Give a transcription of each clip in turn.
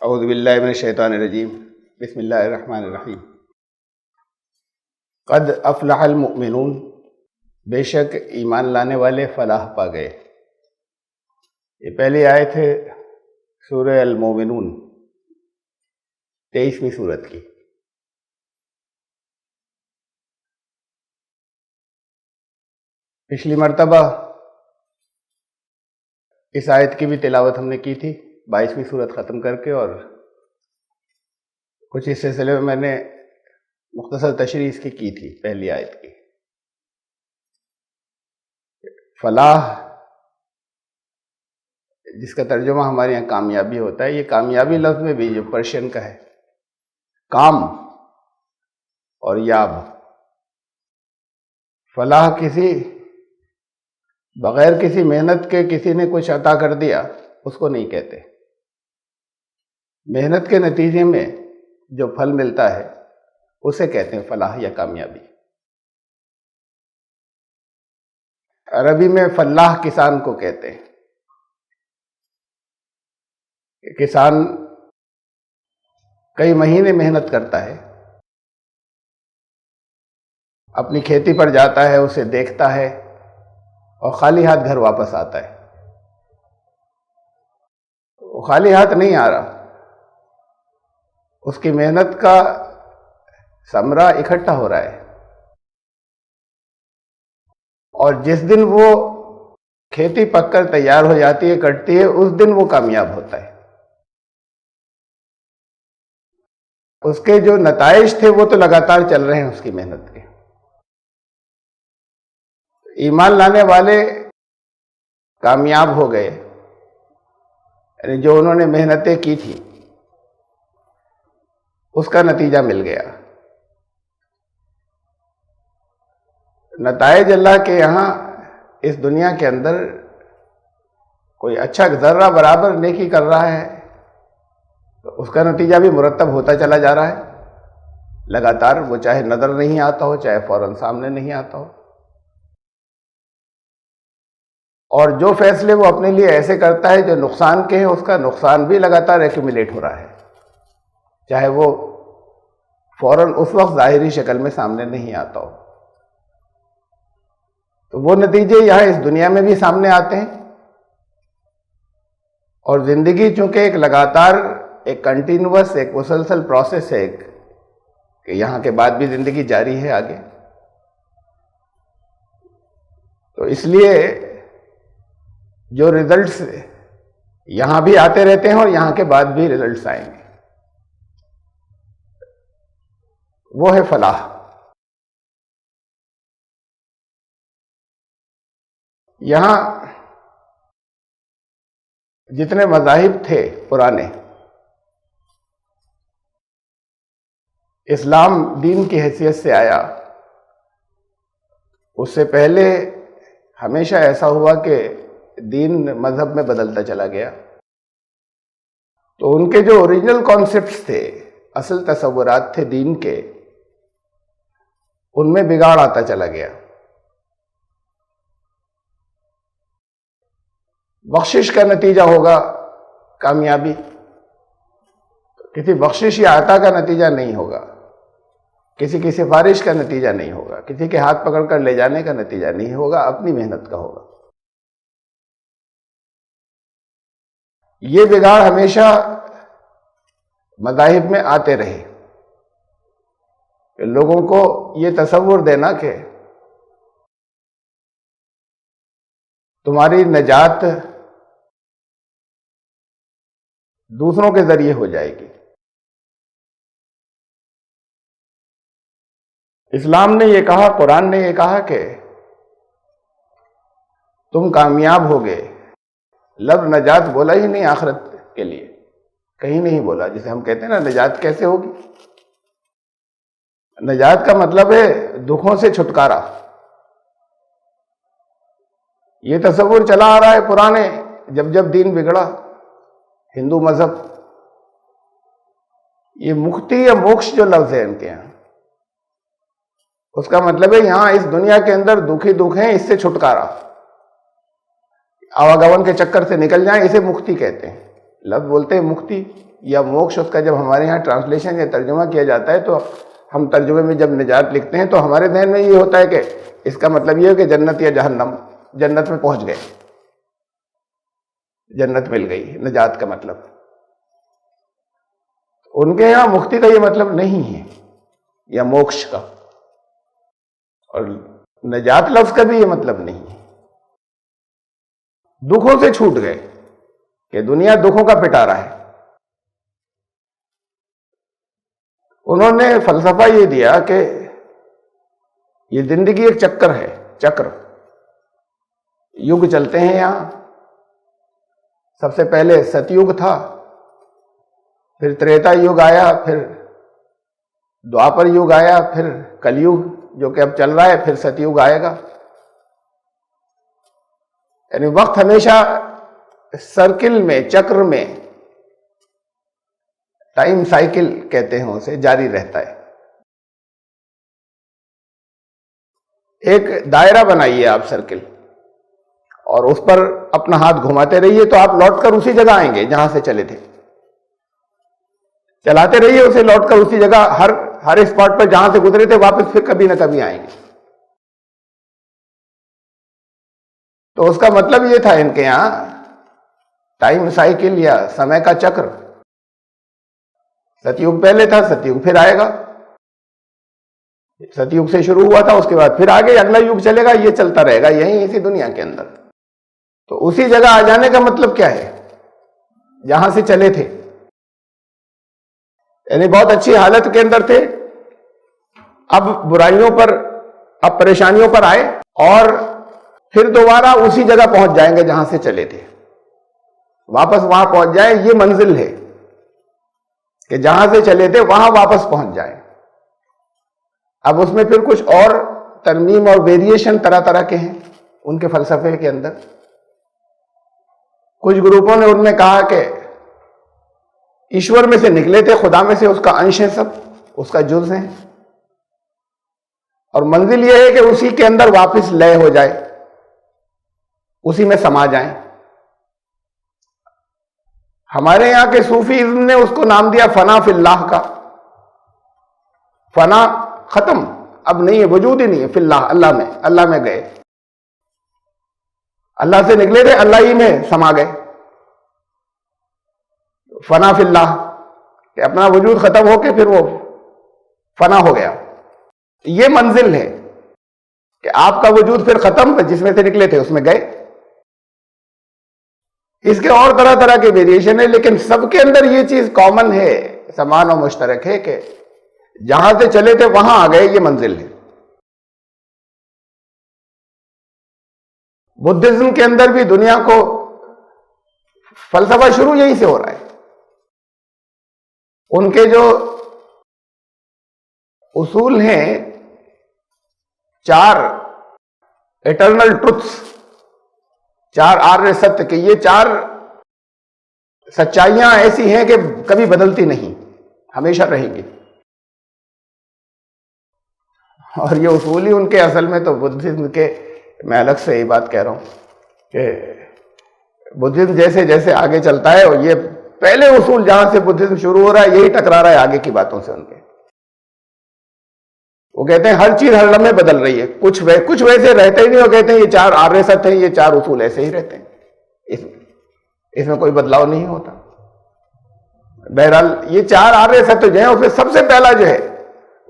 اعوذ باللہ من الشیطان الرجیم، بسم اللہ الرحمن الرحیم۔ قد افلح المؤمنون، بے شک ایمان لانے والے فلاح پا گئے۔ یہ پہلی آیت ہے سورہ المومنون 23ویں سورت کی۔ پچھلی مرتبہ اس آیت کی بھی تلاوت ہم نے کی تھی 22ویں سورت ختم کر کے، اور کچھ اس سلسلے میں نے مختصر تشریح اس کی تھی پہلی آیت کی۔ فلاح جس کا ترجمہ ہمارے یہاں کامیابی ہوتا ہے، یہ کامیابی لفظ میں بھی جو پرشین کا ہے، کام اور یاب۔ فلاح کسی بغیر کسی محنت کے کسی نے کچھ عطا کر دیا اس کو نہیں کہتے۔ محنت کے نتیجے میں جو پھل ملتا ہے اسے کہتے ہیں فلاح یا کامیابی۔ عربی میں فلاح کسان کو کہتے ہیں۔ کسان کئی مہینے محنت کرتا ہے، اپنی کھیتی پر جاتا ہے، اسے دیکھتا ہے اور خالی ہاتھ گھر واپس آتا ہے۔ وہ خالی ہاتھ نہیں آ رہا، اس کی محنت کا ثمرہ اکٹھا ہو رہا ہے، اور جس دن وہ کھیتی پک کر تیار ہو جاتی ہے، کٹتی ہے، اس دن وہ کامیاب ہوتا ہے۔ اس کے جو نتائج تھے وہ تو لگاتار چل رہے ہیں اس کی محنت کے۔ ایمان لانے والے کامیاب ہو گئے، یعنی جو انہوں نے محنتیں کی تھی اس کا نتیجہ مل گیا۔ نتائج اللہ کے یہاں اس دنیا کے اندر کوئی اچھا ذرہ برابر نیکی کر رہا ہے تو اس کا نتیجہ بھی مرتب ہوتا چلا جا رہا ہے لگاتار، وہ چاہے نظر نہیں آتا ہو، چاہے فوراً سامنے نہیں آتا ہو۔ اور جو فیصلے وہ اپنے لیے ایسے کرتا ہے جو نقصان کے ہیں، اس کا نقصان بھی لگاتار ایکومولیٹ ہو رہا ہے، چاہے وہ فوراً اس وقت ظاہری شکل میں سامنے نہیں آتا ہو۔ تو وہ نتیجے یہاں اس دنیا میں بھی سامنے آتے ہیں، اور زندگی چونکہ ایک لگاتار ایک کنٹینوس ایک مسلسل پروسیس ہے، ایک کہ یہاں کے بعد بھی زندگی جاری ہے آگے، تو اس لیے جو ریزلٹس یہاں بھی آتے رہتے ہیں اور یہاں کے بعد بھی ریزلٹس آئیں گے، وہ ہے فلاح۔ یہاں جتنے مذاہب تھے پرانے، اسلام دین کی حیثیت سے آیا، اس سے پہلے ہمیشہ ایسا ہوا کہ دین مذہب میں بدلتا چلا گیا، تو ان کے جو اوریجنل کانسیپٹس تھے، اصل تصورات تھے دین کے، ان میں بگاڑ آتا چلا گیا۔ بخشش کا نتیجہ ہوگا کامیابی، کسی بخشش یا عطا کا نتیجہ نہیں ہوگا، کسی کی سفارش کا نتیجہ نہیں ہوگا، کسی کے ہاتھ پکڑ کر لے جانے کا نتیجہ نہیں ہوگا، اپنی محنت کا ہوگا۔ یہ بگاڑ ہمیشہ مذاہب میں آتے رہے، کہ لوگوں کو یہ تصور دینا کہ تمہاری نجات دوسروں کے ذریعے ہو جائے گی۔ اسلام نے یہ کہا، قرآن نے یہ کہا کہ تم کامیاب ہوگے۔ لفظ نجات بولا ہی نہیں آخرت کے لیے، کہیں نہیں بولا۔ جسے ہم کہتے ہیں نا نجات کیسے ہوگی، نجات کا مطلب ہے دکھوں سے چھٹکارا۔ یہ تصور چلا آ رہا ہے پرانے، جب جب دین بگڑا، ہندو مذہب، یہ مکتی یا موکش جو لفظ ہے ان کے یہاں، اس کا مطلب ہے یہاں اس دنیا کے اندر دکھ ہی دکھ ہیں، اس سے چھٹکارا، آواگمن کے چکر سے نکل جائیں، اسے مکتی کہتے ہیں۔ لفظ بولتے ہیں مکتی، یا موکش اس کا جب ہمارے یہاں ٹرانسلیشن یا ترجمہ کیا جاتا ہے تو ہم ترجمے میں جب نجات لکھتے ہیں تو ہمارے ذہن میں یہ ہوتا ہے کہ اس کا مطلب یہ ہے کہ جنت یا جہنم، جنت میں پہنچ گئے، جنت مل گئی، نجات کا مطلب۔ ان کے یہاں مکتی کا یہ مطلب نہیں ہے، یا موکش کا، اور نجات لفظ کا بھی یہ مطلب نہیں ہے۔ دکھوں سے چھوٹ گئے کہ دنیا دکھوں کا پٹارا ہے۔ انہوں نے فلسفہ یہ دیا کہ یہ زندگی ایک چکر ہے، چکر، یگ چلتے ہیں یہاں۔ سب سے پہلے ست یگ تھا، پھر تریتا یگ آیا، پھر دوپر یگ آیا، پھر کل یگ جو کہ اب چل رہا ہے، پھر ست یگ آئے گا۔ یعنی وقت ہمیشہ سرکل میں، چکر میں، ٹائم سائیکل کہتے ہیں اسے، جاری رہتا ہے۔ ایک دائرہ بنائیے آپ سرکل، اور اس پر اپنا ہاتھ گھماتے رہیے تو آپ لوٹ کر اسی جگہ آئیں گے جہاں سے چلے تھے۔ چلاتے رہیے اسے، لوٹ کر اسی جگہ، ہر اسپاٹ پر جہاں سے گزرے تھے واپس پھر کبھی نہ کبھی آئیں گے۔ تو اس کا مطلب یہ تھا ان کے یہاں ٹائم سائیکل یا سمے کا چکر، ستیوگ پہلے تھا، ستیوگ پھر آئے گا، ستیوگ سے شروع ہوا تھا، اس کے بعد پھر آگے اگلا یوگ چلے گا، یہ چلتا رہے گا یہیں اسی دنیا کے اندر۔ تو اسی جگہ آ جانے کا مطلب کیا ہے؟ جہاں سے چلے تھے، یعنی بہت اچھی حالت کے اندر تھے، اب برائیوں پر، اب پریشانیوں پر آئے، اور پھر دوبارہ اسی جگہ پہنچ جائیں گے جہاں سے چلے تھے، واپس وہاں پہنچ جائیں۔ یہ منزل ہے کہ جہاں سے چلے تھے وہاں واپس پہنچ جائیں۔ اب اس میں پھر کچھ اور ترمیم اور ویریشن طرح طرح کے ہیں ان کے فلسفے کے اندر۔ کچھ گروپوں نے ان میں کہا کہ ایشور میں سے نکلے تھے، خدا میں سے اس کا انش ہے، سب اس کا جز ہیں، اور منزل یہ ہے کہ اسی کے اندر واپس لے ہو جائے، اسی میں سما جائیں۔ ہمارے یہاں کے صوفیزم نے اس کو نام دیا فنا فی اللہ کا۔ فنا ختم، اب نہیں ہے، وجود ہی نہیں ہے، فی اللہ، اللہ میں گئے، اللہ سے نکلے تھے، اللہ ہی میں سما گئے۔ فنا فی اللہ کہ اپنا وجود ختم ہو کے پھر وہ فنا ہو گیا۔ یہ منزل ہے کہ آپ کا وجود پھر ختم، جس میں سے نکلے تھے اس میں گئے۔ اس کے اور طرح طرح کے ویریشن ہے، لیکن سب کے اندر یہ چیز کامن ہے، سمان و مشترک ہے کہ جہاں سے چلے تھے وہاں آ گئے، یہ منزل ہے۔ بدھزم کے اندر بھی دنیا کو فلسفہ شروع یہیں سے ہو رہا ہے۔ ان کے جو اصول ہیں، 4 ایٹرنل ٹروتھس، 4 آریہ ستیہ، کہ یہ 4 سچائیاں ایسی ہیں کہ کبھی بدلتی نہیں، ہمیشہ رہیں گی۔ اور یہ اصول ہی ان کے اصل میں تو بدھزم کے، میں الگ سے یہ بات کہہ رہا ہوں کہ بدھزم جیسے جیسے آگے چلتا ہے، اور یہ پہلے اصول جہاں سے بدھزم شروع ہو رہا ہے یہی ٹکرا رہا ہے آگے کی باتوں سے ان کے۔ وہ کہتے ہیں ہر چیز ہر لمحے بدل رہی ہے، کچھ ویسے رہتے ہی نہیں، وہ کہتے ہیں یہ 4 آریہ ستیہ ہیں، یہ 4 اصول ایسے ہی رہتے ہیں، اس میں کوئی بدلاؤ نہیں ہوتا۔ بہرحال یہ 4 آریہ ستیہ جو ہیں، اس میں سب سے پہلا جو ہے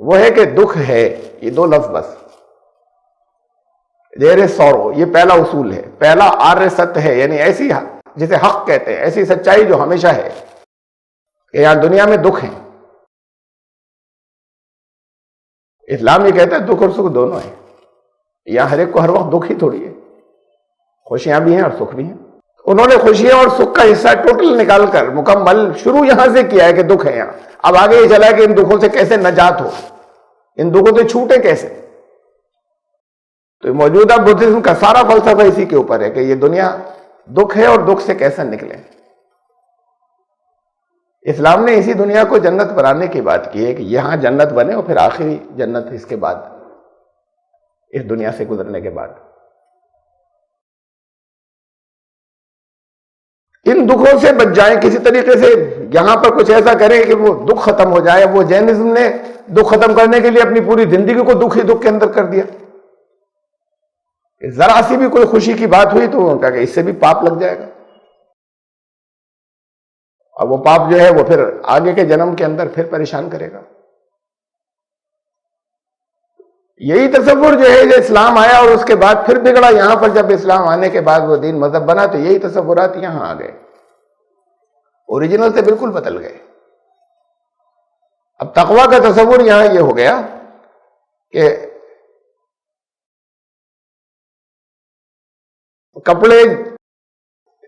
وہ ہے کہ دکھ ہے، یہ 2 لفظ بس، دیر از سورو، یہ پہلا اصول ہے، پہلا آریہ ستیہ ہے، یعنی ایسی جسے حق کہتے ہیں، ایسی سچائی جو ہمیشہ ہے کہ یہاں دنیا میں دکھ ہیں۔ اسلام یہ کہتا ہے دکھ اور سکھ دونوں ہیں، یہاں ہر ایک کو ہر وقت دکھ ہی تھوڑی ہے، خوشیاں بھی ہیں اور سکھ بھی ہیں۔ انہوں نے خوشیاں اور سکھ کا حصہ ٹوٹل نکال کر مکمل شروع یہاں سے کیا ہے کہ دکھ ہے یہاں، اب آگے یہ چلا ہے کہ ان دکھوں سے کیسے نجات ہو، ان دکھوں سے چھوٹے کیسے۔ تو موجودہ بدھزم کا سارا فلسفہ اسی کے اوپر ہے کہ یہ دنیا دکھ ہے اور دکھ سے کیسے نکلے۔ اسلام نے اسی دنیا کو جنت بنانے کی بات کی ہے کہ یہاں جنت بنے، اور پھر آخری جنت اس کے بعد، اس دنیا سے گزرنے کے بعد۔ ان دکھوں سے بچ جائیں کسی طریقے سے، یہاں پر کچھ ایسا کریں کہ وہ دکھ ختم ہو جائے۔ وہ جینزم نے دکھ ختم کرنے کے لیے اپنی پوری زندگی کو دکھ ہی دکھ کے اندر کر دیا۔ ذرا سی بھی کوئی خوشی کی بات ہوئی تو ان کا کہ اس سے بھی پاپ لگ جائے گا، اور وہ پاپ جو ہے وہ پھر آگے کے جنم کے اندر پھر پریشان کرے گا۔ یہی تصور جو ہے، جو اسلام آیا اور اس کے بعد پھر بگڑا، یہاں پر جب اسلام آنے کے بعد وہ دین مذہب بنا تو یہی تصورات یہاں آ گئے، اوریجنل سے بالکل بدل گئے۔ اب تقویٰ کا تصور یہاں یہ ہو گیا کہ کپڑے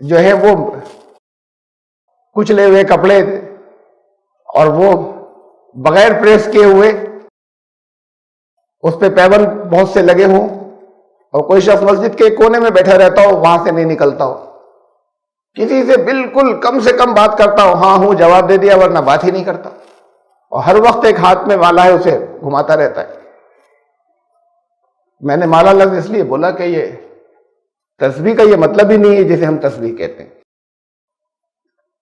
جو ہے وہ کچلے ہوئے کپڑے اور وہ بغیر پریس کیے ہوئے، اس پہ پیبند بہت سے لگے ہوں، اور کوئی شخص مسجد کے کونے میں بیٹھا رہتا ہو، وہاں سے نہیں نکلتا ہو، کسی سے بالکل کم سے کم بات کرتا ہو، ہاں ہوں جواب دے دیا ورنہ بات ہی نہیں کرتا، اور ہر وقت ایک ہاتھ میں مالا ہے اسے گھماتا رہتا ہے۔ میں نے مالا لفظ اس لیے بولا کہ یہ تسبیح کا یہ مطلب ہی نہیں ہے جسے ہم تسبیح کہتے ہیں،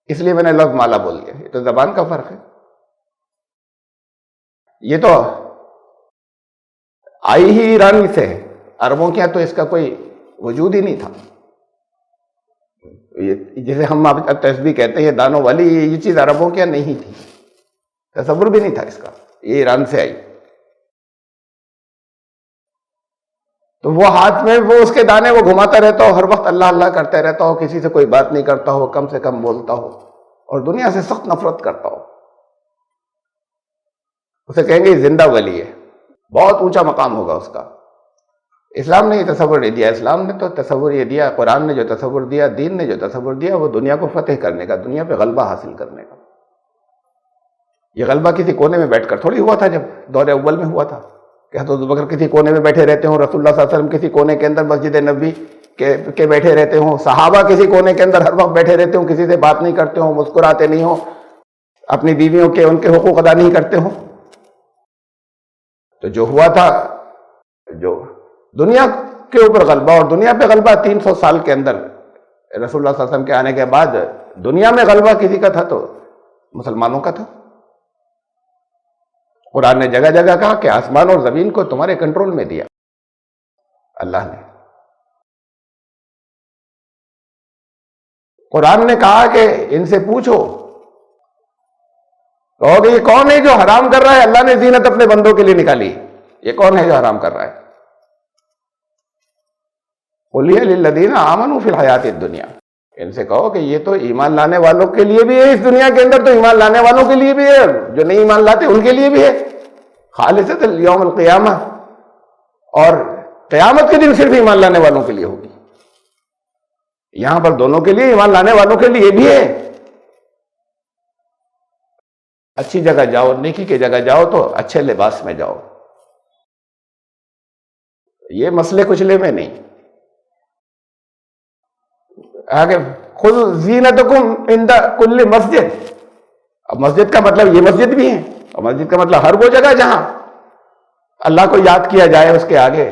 اس لیے میں نے لفظ مالا بول دیا۔ یہ تو زبان کا فرق ہے، یہ تو آئی ہی ایرانی سے ہے، عربوں کے یہاں تو اس کا کوئی وجود ہی نہیں تھا۔ جسے ہم اب تسبیح کہتے ہیں، یہ دانوں والی، یہ چیز عربوں کے یہاں نہیں تھی، تصور بھی نہیں تھا اس کا، یہ ایران سے آئی۔ تو وہ ہاتھ میں وہ اس کے دانے وہ گھماتا رہتا ہو، ہر وقت اللہ اللہ کرتا رہتا ہو، کسی سے کوئی بات نہیں کرتا ہو، کم سے کم بولتا ہو، اور دنیا سے سخت نفرت کرتا ہو، اسے کہیں گے زندہ ولی ہے، بہت اونچا مقام ہوگا اس کا۔ اسلام نے یہ تصور نہیں دیا، اسلام نے تو تصور یہ دیا، قرآن نے جو تصور دیا، دین نے جو تصور دیا، وہ دنیا کو فتح کرنے کا، دنیا پہ غلبہ حاصل کرنے کا۔ یہ غلبہ کسی کونے میں بیٹھ کر تھوڑی ہوا تھا، جب دور اول میں ہوا تھا کہ حضرت ابوبکر کسی کونے میں بیٹھے رہتے ہوں، رسول اللہ صلی اللہ علیہ وسلم کسی کونے کے اندر مسجد نبوی کے بیٹھے رہتے ہوں، صحابہ کسی کونے کے اندر ہر وقت بیٹھے رہتے ہوں، کسی سے بات نہیں کرتے ہوں، مسکراتے نہیں ہوں، اپنی بیویوں کے ان کے حقوق ادا نہیں کرتے ہوں۔ تو جو ہوا تھا، جو دنیا کے اوپر غلبہ، اور دنیا پہ غلبہ 300 سال کے اندر رسول اللہ صلی اللہ علیہ وسلم کے آنے کے بعد دنیا میں غلبہ کسی کا تھا تو مسلمانوں کا تھا۔ قرآن نے جگہ جگہ کہا کہ آسمان اور زمین کو تمہارے کنٹرول میں دیا اللہ نے۔ قرآن نے کہا کہ ان سے پوچھو، کہو کہ یہ کون ہے جو حرام کر رہا ہے؟ اللہ نے زینت اپنے بندوں کے لیے نکالی، یہ کون ہے جو حرام کر رہا ہے؟ قُلْ هِيَ لِلَّذِينَ آمَنُوا فِي الْحَيَاةِ الدُّنْيَا، ان سے کہو کہ یہ تو ایمان لانے والوں کے لیے بھی ہے، اس دنیا کے اندر تو ایمان لانے والوں کے لیے بھی ہے، جو نہیں ایمان لاتے ان کے لیے بھی ہے، خالصۃ یوم القیامہ، اور قیامت کے دن صرف ایمان لانے والوں کے لیے ہوگی۔ یہاں پر دونوں کے لیے، ایمان لانے والوں کے لیے بھی ہے۔ اچھی جگہ جاؤ، نیکی کی جگہ جاؤ تو اچھے لباس میں جاؤ، یہ مسئلے کچلے میں نہیں۔ آگے خود زینتکم عند کل مسجد، اب مسجد کا مطلب یہ مسجد بھی ہے، اور مسجد کا مطلب ہر وہ جگہ جہاں اللہ کو یاد کیا جائے، اس کے آگے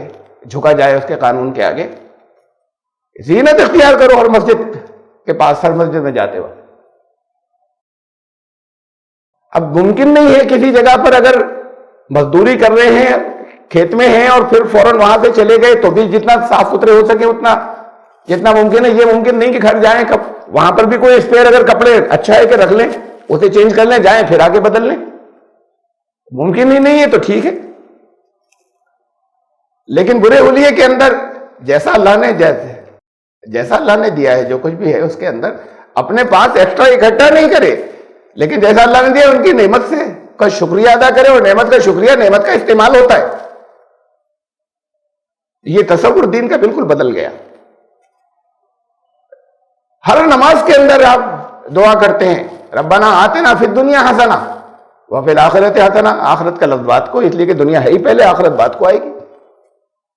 جھکا جائے، اس کے قانون کے آگے زینت اختیار کرو، ہر مسجد کے پاس، ہر مسجد میں جاتے وقت۔ اب ممکن نہیں ہے کسی جگہ پر اگر مزدوری کر رہے ہیں، کھیت میں ہیں، اور پھر فوراً وہاں سے چلے گئے تو بھی جتنا صاف ستھرے ہو سکے اتنا جتنا ممکن ہے، یہ ممکن نہیں کہ گھر جائیں، وہاں پر بھی کوئی اسپیئر اگر کپڑے اچھا ہے کہ رکھ لیں، اسے چینج کر لیں، جائیں پھر آگے بدل لیں، ممکن ہی نہیں ہے تو ٹھیک ہے۔ لیکن برے حلیے کے اندر جیسا اللہ نے دیا ہے، جو کچھ بھی ہے اس کے اندر اپنے پاس ایکسٹرا اکٹھا نہیں کرے، لیکن جیسا اللہ نے دیا ان کی نعمت سے کا شکریہ ادا کرے، اور نعمت کا شکریہ نعمت کا استعمال ہوتا ہے۔ یہ تصور دین کا بالکل بدل گیا۔ ہر نماز کے اندر آپ دعا کرتے ہیں ربنا آتنا فی الدنیا حسنہ وفی الآخرۃ حسنہ، آخرت کا لفظ بات کو، اس لیے کہ دنیا ہے ہی پہلے، آخرت بات کو آئے گی۔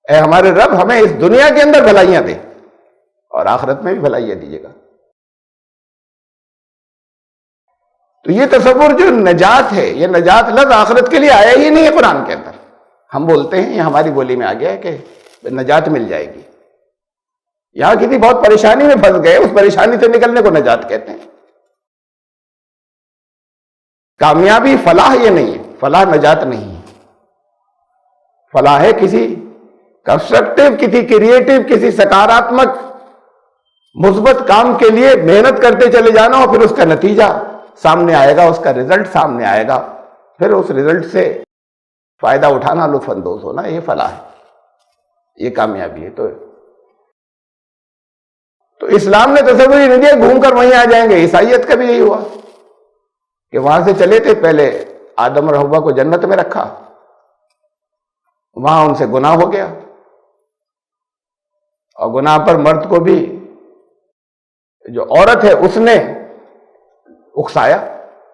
اے ہمارے رب ہمیں اس دنیا کے اندر بھلائیاں دے اور آخرت میں بھی بھلائیاں دیجیے گا۔ تو یہ تصور جو نجات ہے، یہ نجات لفظ آخرت کے لیے آیا ہی نہیں ہے قرآن کے اندر۔ ہم بولتے ہیں، یہ ہماری بولی میں آ گیا ہے کہ نجات مل جائے گی، یہاں کسی بہت پریشانی میں پھنس گئے، اس پریشانی سے نکلنے کو نجات کہتے ہیں۔ کامیابی فلاح یہ نہیں ہے، فلاح نجات نہیں ہے، فلاح ہے کسی کنسٹرکٹیو، کسی کریٹو، کسی سکاراتمک مثبت کام کے لیے محنت کرتے چلے جانا، اور پھر اس کا نتیجہ سامنے آئے گا، اس کا رزلٹ سامنے آئے گا، پھر اس رزلٹ سے فائدہ اٹھانا، لطف اندوز ہونا، یہ فلاح ہے، یہ کامیابی ہے۔ تو اسلام نے تصور ہی نہیں دیا گھوم کر وہیں آ جائیں گے۔ عیسائیت کا بھی یہی ہوا کہ وہاں سے چلے تھے، پہلے آدم اور حوا کو جنت میں رکھا، وہاں ان سے گناہ ہو گیا، اور گناہ پر مرد کو بھی، جو عورت ہے اس نے اکسایا،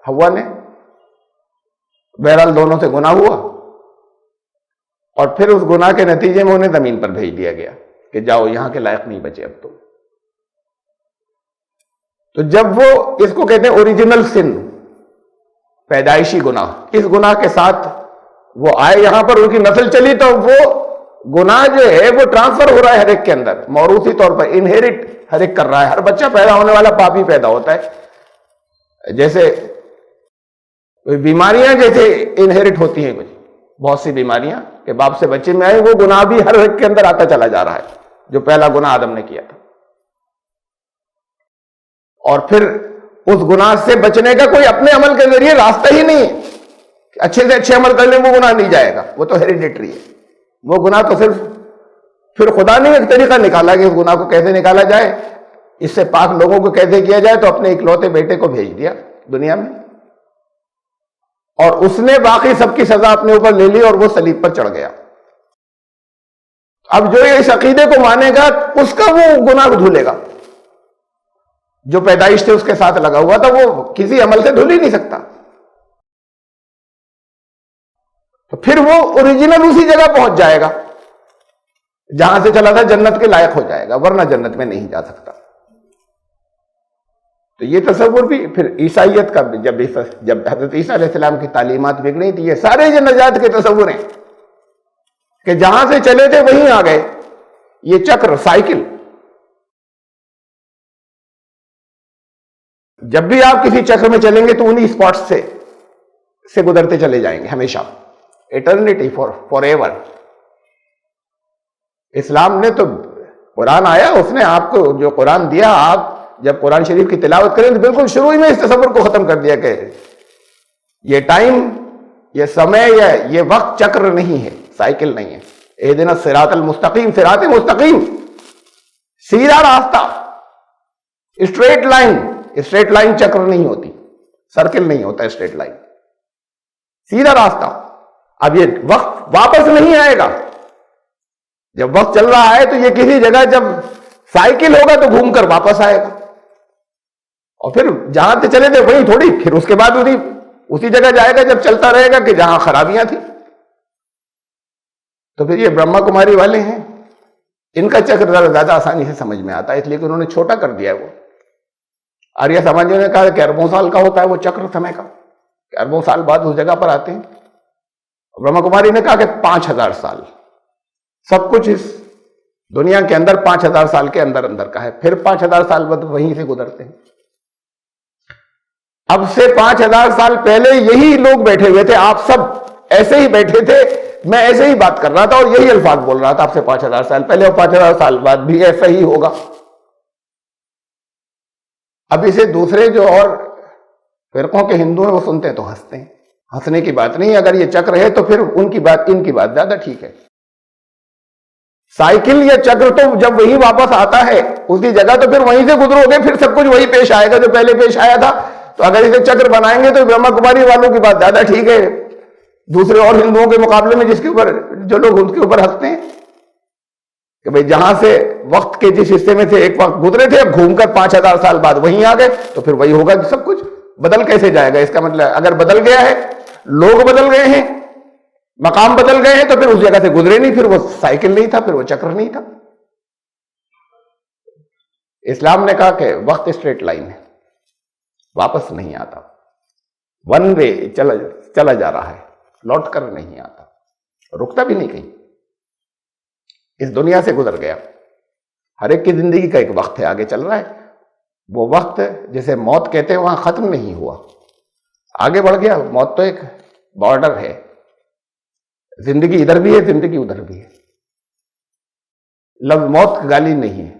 حوا نے، بہرحال دونوں سے گناہ ہوا، اور پھر اس گناہ کے نتیجے میں انہیں زمین پر بھیج دیا گیا کہ جاؤ، یہاں کے لائق نہیں بچے اب تم۔ تو جب وہ، اس کو کہتے ہیں اوریجنل سن، پیدائشی گناہ، اس گناہ کے ساتھ وہ آئے یہاں پر، ان کی نسل چلی، تو وہ گناہ جو ہے وہ ٹرانسفر ہو رہا ہے ہر ایک کے اندر، موروثی طور پر انہیرٹ ہر ایک کر رہا ہے۔ ہر بچہ پیدا ہونے والا پاپی پیدا ہوتا ہے، جیسے بیماریاں جیسے انہیرٹ ہوتی ہیں، کچھ بہت سی بیماریاں کہ باپ سے بچے میں آئے، وہ گناہ بھی ہر ایک کے اندر آتا چلا جا رہا ہے، جو پہلا گناہ آدم نے کیا تھا۔ اور پھر اس گناہ سے بچنے کا کوئی اپنے عمل کے ذریعے راستہ ہی نہیں ہے، اچھے سے اچھے عمل کرنے وہ گناہ نہیں جائے گا، وہ تو ہیریڈیٹری ہے۔ وہ گناہ تو صرف پھر خدا نے ایک طریقہ نکالا کہ اس گناہ کو کیسے نکالا جائے، اس سے پاک لوگوں کو کیسے کیا جائے، تو اپنے اکلوتے بیٹے کو بھیج دیا دنیا میں، اور اس نے باقی سب کی سزا اپنے اوپر لے لی، اور وہ صلیب پر چڑھ گیا۔ اب جو اس عقیدے کو مانے گا، اس کا وہ گناہ دھلے گا، جو پیدائش سے اس کے ساتھ لگا ہوا تھا، وہ کسی عمل سے دھل ہی نہیں سکتا۔ تو پھر وہ اوریجنل اسی جگہ پہنچ جائے گا جہاں سے چلا تھا، جنت کے لائق ہو جائے گا، ورنہ جنت میں نہیں جا سکتا۔ تو یہ تصور بھی پھر عیسائیت کا، جب حضرت عیسیٰ علیہ السلام کی تعلیمات بگڑی تھی، یہ سارے جو نجات کے تصور ہیں کہ جہاں سے چلے تھے وہیں آ گئے، یہ چکر، سائیکل۔ جب بھی آپ کسی چکر میں چلیں گے تو انہی اسپاٹس سے گزرتے چلے جائیں گے ہمیشہ، ایٹرنیٹی، فار ایور۔ اسلام نے تو قرآن آیا، اس نے آپ کو جو قرآن دیا، آپ جب قرآن شریف کی تلاوت کریں تو بالکل شروع ہی میں اس تصور کو ختم کر دیا کہ یہ ٹائم، یہ سمے، یا یہ وقت چکر نہیں ہے، سائیکل نہیں ہے۔ اہدنا الصراط المستقیم، صراط مستقیم، سیدھا راستہ، اسٹریٹ لائن۔ اسٹریٹ لائن چکر نہیں ہوتی، سرکل نہیں ہوتا، اسٹریٹ لائن سیدھا راستہ۔ اب یہ وقت واپس نہیں آئے گا، جب وقت چل رہا ہے تو یہ کسی جگہ جب سائیکل ہوگا تو گھوم کر واپس آئے گا، اور پھر جہاں سے چلے تھے وہیں تھوڑی، پھر اس کے بعد اسی جگہ جائے گا جب چلتا رہے گا کہ جہاں خرابیاں تھیں۔ تو پھر یہ برہما کماری والے ہیں، ان کا چکر زیادہ آسانی سے سمجھ میں آتا ہے، اس لیے کہ انہوں نے چھوٹا کر دیا ہے۔ وہ آریہ سماجیوں نے کہا کہ اربوں سال کا ہوتا ہے وہ چکر سمے کا، کہ اربوں سال بعد اس جگہ پر آتے ہیں۔ برہما کماری نے کہا کہ 5000 سال، سب کچھ اس دنیا کے اندر 5000 سال کے اندر اندر کا ہے، پھر 5000 سال بعد وہیں سے گزرتے ہیں۔ اب سے 5000 سال پہلے یہی لوگ بیٹھے ہوئے تھے، آپ سب ایسے ہی بیٹھے تھے، میں ایسے ہی بات کر رہا تھا اور یہی الفاظ بول رہا تھا آپ سے 5000 سال پہلے، اور 5000 سال بعد بھی ایسا ہی ہوگا۔ اب اسے دوسرے جو اور فرقوں کے ہندو ہیں وہ سنتے ہیں تو ہنستے ہیں، ہنسنے کی بات نہیں، اگر یہ چکر ہے تو پھر ان کی بات زیادہ ٹھیک ہے۔ سائیکل یا چکر تو جب وہی واپس آتا ہے اسی جگہ، تو پھر وہیں سے گزرو گے، پھر سب کچھ وہی پیش آئے گا جو پہلے پیش آیا تھا۔ تو اگر اسے چکر بنائیں گے تو برہما کماری والوں کی بات زیادہ ٹھیک ہے دوسرے اور ہندوؤں کے مقابلے میں، جس کے اوپر جو لوگ ان کے اوپر ہنستے ہیں کہ بھئی جہاں سے وقت کے جس حصے میں سے ایک وقت گزرے تھے، اب گھوم کر 5000 سال بعد وہیں آ گئے، تو پھر وہی ہوگا کہ سب کچھ بدل کیسے جائے گا؟ اس کا مطلب اگر بدل گیا ہے، لوگ بدل گئے ہیں، مقام بدل گئے ہیں، تو پھر اس جگہ سے گزرے نہیں، پھر وہ سائیکل نہیں تھا، پھر وہ چکر نہیں تھا۔ اسلام نے کہا کہ وقت اسٹریٹ لائن ہے، واپس نہیں آتا، ون وے چلا جا رہا ہے، لوٹ کر نہیں آتا، رکتا بھی نہیں کہیں، اس دنیا سے گزر گیا۔ ہر ایک کی زندگی کا ایک وقت ہے، آگے چل رہا ہے، وہ وقت جسے موت کہتے ہیں وہاں ختم نہیں ہوا، آگے بڑھ گیا۔ موت تو ایک بارڈر ہے، زندگی ادھر بھی ہے، زندگی ادھر بھی ہے۔ لفظ موت گالی نہیں ہے،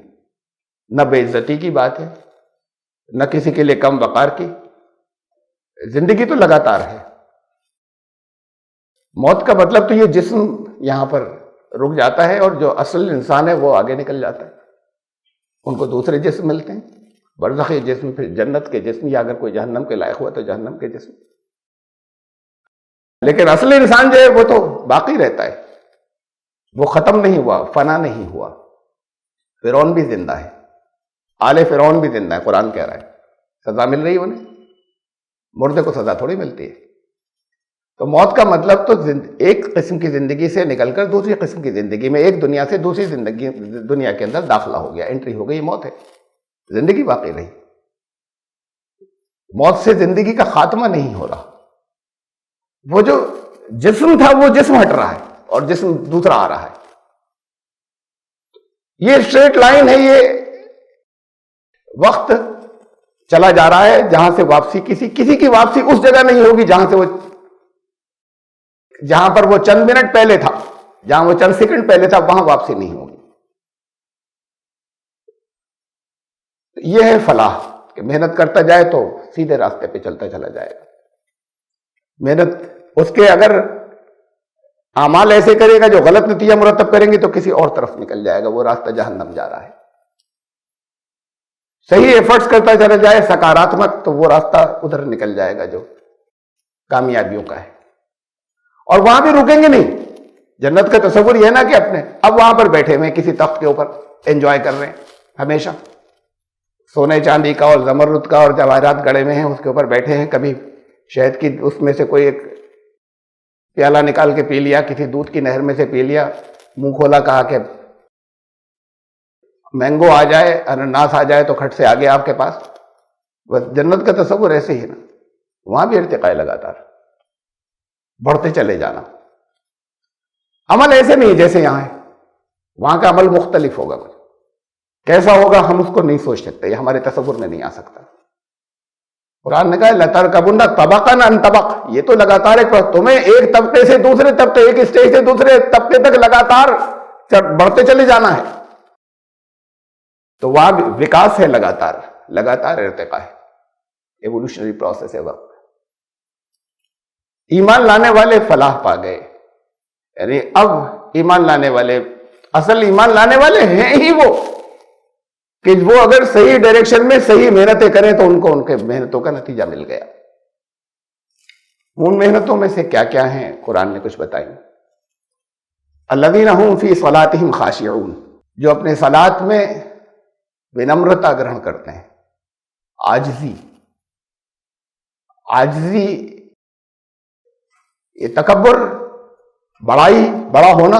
نہ بے عزتی کی بات ہے، نہ کسی کے لیے کم وقار کی، زندگی تو لگاتار ہے۔ موت کا مطلب تو یہ جسم یہاں پر رک جاتا ہے، اور جو اصل انسان ہے وہ آگے نکل جاتا ہے، ان کو دوسرے جسم ملتے ہیں، برزخی جسم، پھر جنت کے جسم، یا اگر کوئی جہنم کے لائق ہوا تو جہنم کے جسم۔ لیکن اصل انسان جو ہے وہ تو باقی رہتا ہے، وہ ختم نہیں ہوا، فنا نہیں ہوا۔ فرعون بھی زندہ ہے، آل فرعون بھی زندہ ہے، قرآن کہہ رہا ہے سزا مل رہی ہے انہیں، مردے کو سزا تھوڑی ملتی ہے۔ تو موت کا مطلب تو ایک قسم کی زندگی سے نکل کر دوسری قسم کی زندگی میں، ایک دنیا سے دوسری دنیا کے اندر داخلہ ہو گیا، انٹری ہو گئی، موت ہے، زندگی باقی رہی۔ موت سے زندگی کا خاتمہ نہیں ہو رہا، وہ جو جسم تھا وہ جسم ہٹ رہا ہے اور جسم دوسرا آ رہا ہے۔ یہ اسٹریٹ لائن ہے، یہ وقت چلا جا رہا ہے جہاں سے واپسی کسی کی واپسی اس جگہ نہیں ہوگی جہاں پر وہ چند منٹ پہلے تھا، جہاں وہ چند سیکنڈ پہلے تھا، وہاں واپسی نہیں ہوگی۔ یہ ہے فلاح کہ محنت کرتا جائے تو سیدھے راستے پہ چلتا چلا جائے گا۔ محنت اس کے اگر اعمال ایسے کرے گا جو غلط نتیجہ مرتب کریں گے تو کسی اور طرف نکل جائے گا، وہ راستہ جہنم جا رہا ہے۔ صحیح ایفرٹس کرتا چلا جائے سکاراتمک، تو وہ راستہ ادھر نکل جائے گا جو کامیابیوں کا ہے۔ اور وہاں بھی رکیں گے نہیں۔ جنت کا تصور یہ ہے نا کہ اپنے اب وہاں پر بیٹھے ہوئے کسی تخت کے اوپر انجوائے کر رہے ہیں، ہمیشہ سونے چاندی کا اور زمرد کا اور جواہرات گڑے میں ہیں، اس کے اوپر بیٹھے ہیں، کبھی شہد کی اس میں سے کوئی ایک پیالہ نکال کے پی لیا، کسی دودھ کی نہر میں سے پی لیا، منہ کھولا کہا کہ مینگو آ جائے، انناس آ جائے تو کھٹ سے آگے آپ کے پاس۔ بس جنت کا تصور ایسے ہی نا، وہاں بھی ارتقاء لگاتار، بڑھتے چلے جانا۔ عمل ایسے نہیں جیسے یہاں ہے، وہاں کا عمل مختلف ہوگا، کچھ کیسا ہوگا ہم اس کو نہیں سوچ سکتے، یہ ہمارے تصور میں نہیں آ سکتا۔ قرآن نے کہا لَتَرْكَبُنَّ طَبَقًا عَنْ طَبَقٍ، یہ تو لگاتار ہے، تمہیں ایک طبقے سے دوسرے طبقے، ایک اسٹیج سے دوسرے طبقے تک لگاتار بڑھتے چلے جانا ہے۔ تو وہاں بھی وکاس ہے، لگاتار ارتقاء ہے، ایوولوشنری پروسیس ہے وقت۔ ایمان لانے والے فلاح پا گئے، یعنی اب ایمان لانے والے، اصل ایمان لانے والے ہیں ہی وہ کہ وہ اگر صحیح ڈائریکشن میں صحیح محنتیں کریں تو ان کو ان کے محنتوں کا نتیجہ مل گیا۔ ان محنتوں میں سے کیا کیا ہیں قرآن نے کچھ بتائی۔ الذین هم فی صلاتہم خاشعون، جو اپنے صلات میں ونمرتا گرہن کرتے ہیں، عاجزی، یہ تکبر، بڑا ہونا،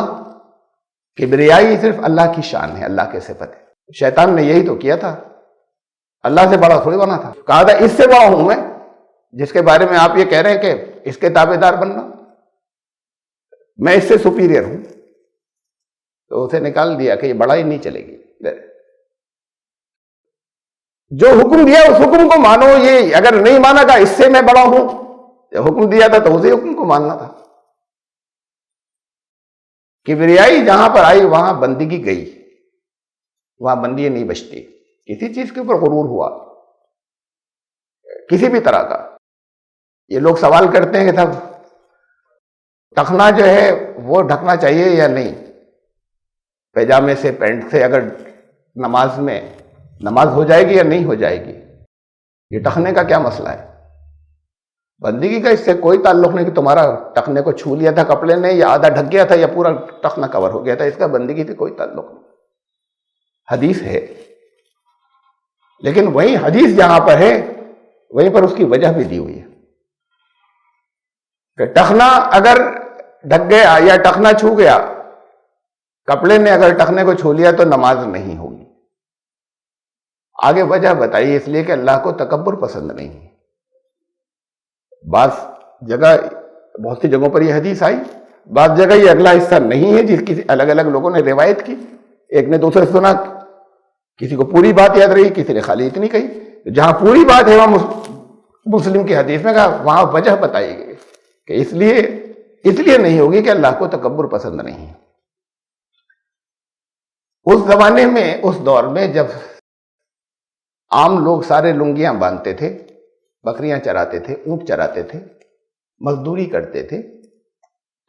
کبریائی صرف اللہ کی شان ہے، اللہ کے صفت ہے۔ شیطان نے یہی تو کیا تھا، اللہ سے بڑا تھوڑی بنا تھا، کہا تھا اس سے بڑا ہوں میں، جس کے بارے میں آپ یہ کہہ رہے ہیں کہ اس کے تابع دار بننا، میں اس سے سپیریئر ہوں۔ تو اسے نکال دیا کہ یہ بڑائی نہیں چلے گی، جو حکم دیا اس حکم کو مانو، یہ اگر نہیں مانا کہ اس سے میں بڑا ہوں، جب حکم دیا تھا تو اسی حکم کو ماننا تھا۔ کبریائی جہاں پر آئی وہاں بندگی گئی، وہاں بندی نہیں بچتی۔ کسی چیز کے اوپر غرور ہوا، کسی بھی طرح کا، یہ لوگ سوال کرتے ہیں کہ صاحب ٹخنا جو ہے وہ ڈھکنا چاہیے یا نہیں، پیجامے سے، پینٹ سے، اگر نماز میں نماز ہو جائے گی یا نہیں ہو جائے گی، یہ ٹخنے کا کیا مسئلہ ہے؟ بندگی کا اس سے کوئی تعلق نہیں کہ تمہارا ٹخنے کو چھو لیا تھا کپڑے نے، یا آدھا ڈھک گیا تھا، یا پورا ٹخنا کور ہو گیا تھا، اس کا بندگی سے کوئی تعلق نہیں۔ حدیث ہے، لیکن وہی حدیث جہاں پر ہے وہیں پر اس کی وجہ بھی دی ہوئی ہے کہ ٹخنا اگر ڈھک گیا یا ٹخنا چھو گیا، کپڑے نے اگر ٹخنے کو چھو لیا تو نماز نہیں ہوگی۔ آگے وجہ بتائی، اس لیے کہ اللہ کو تکبر پسند نہیں ہے۔ بعض جگہ، بہت سی جگہوں پر یہ حدیث آئی، بعض جگہ یہ اگلا حصہ نہیں ہے، جس کی الگ الگ لوگوں نے روایت کی، ایک نے دوسرے سے سنا کسی کو پوری بات یاد رہی، کسی نے خالی اتنی کہی۔ جہاں پوری بات ہے وہاں مسلم کی حدیث میں کہا، وہاں وجہ بتائی گئی کہ اس لیے نہیں ہوگی کہ اللہ کو تکبر پسند نہیں ہے۔ اس زمانے میں، اس دور میں جب عام لوگ سارے لنگیاں باندھتے تھے، بکریاں چراتے تھے، اونٹ چراتے تھے، مزدوری کرتے تھے،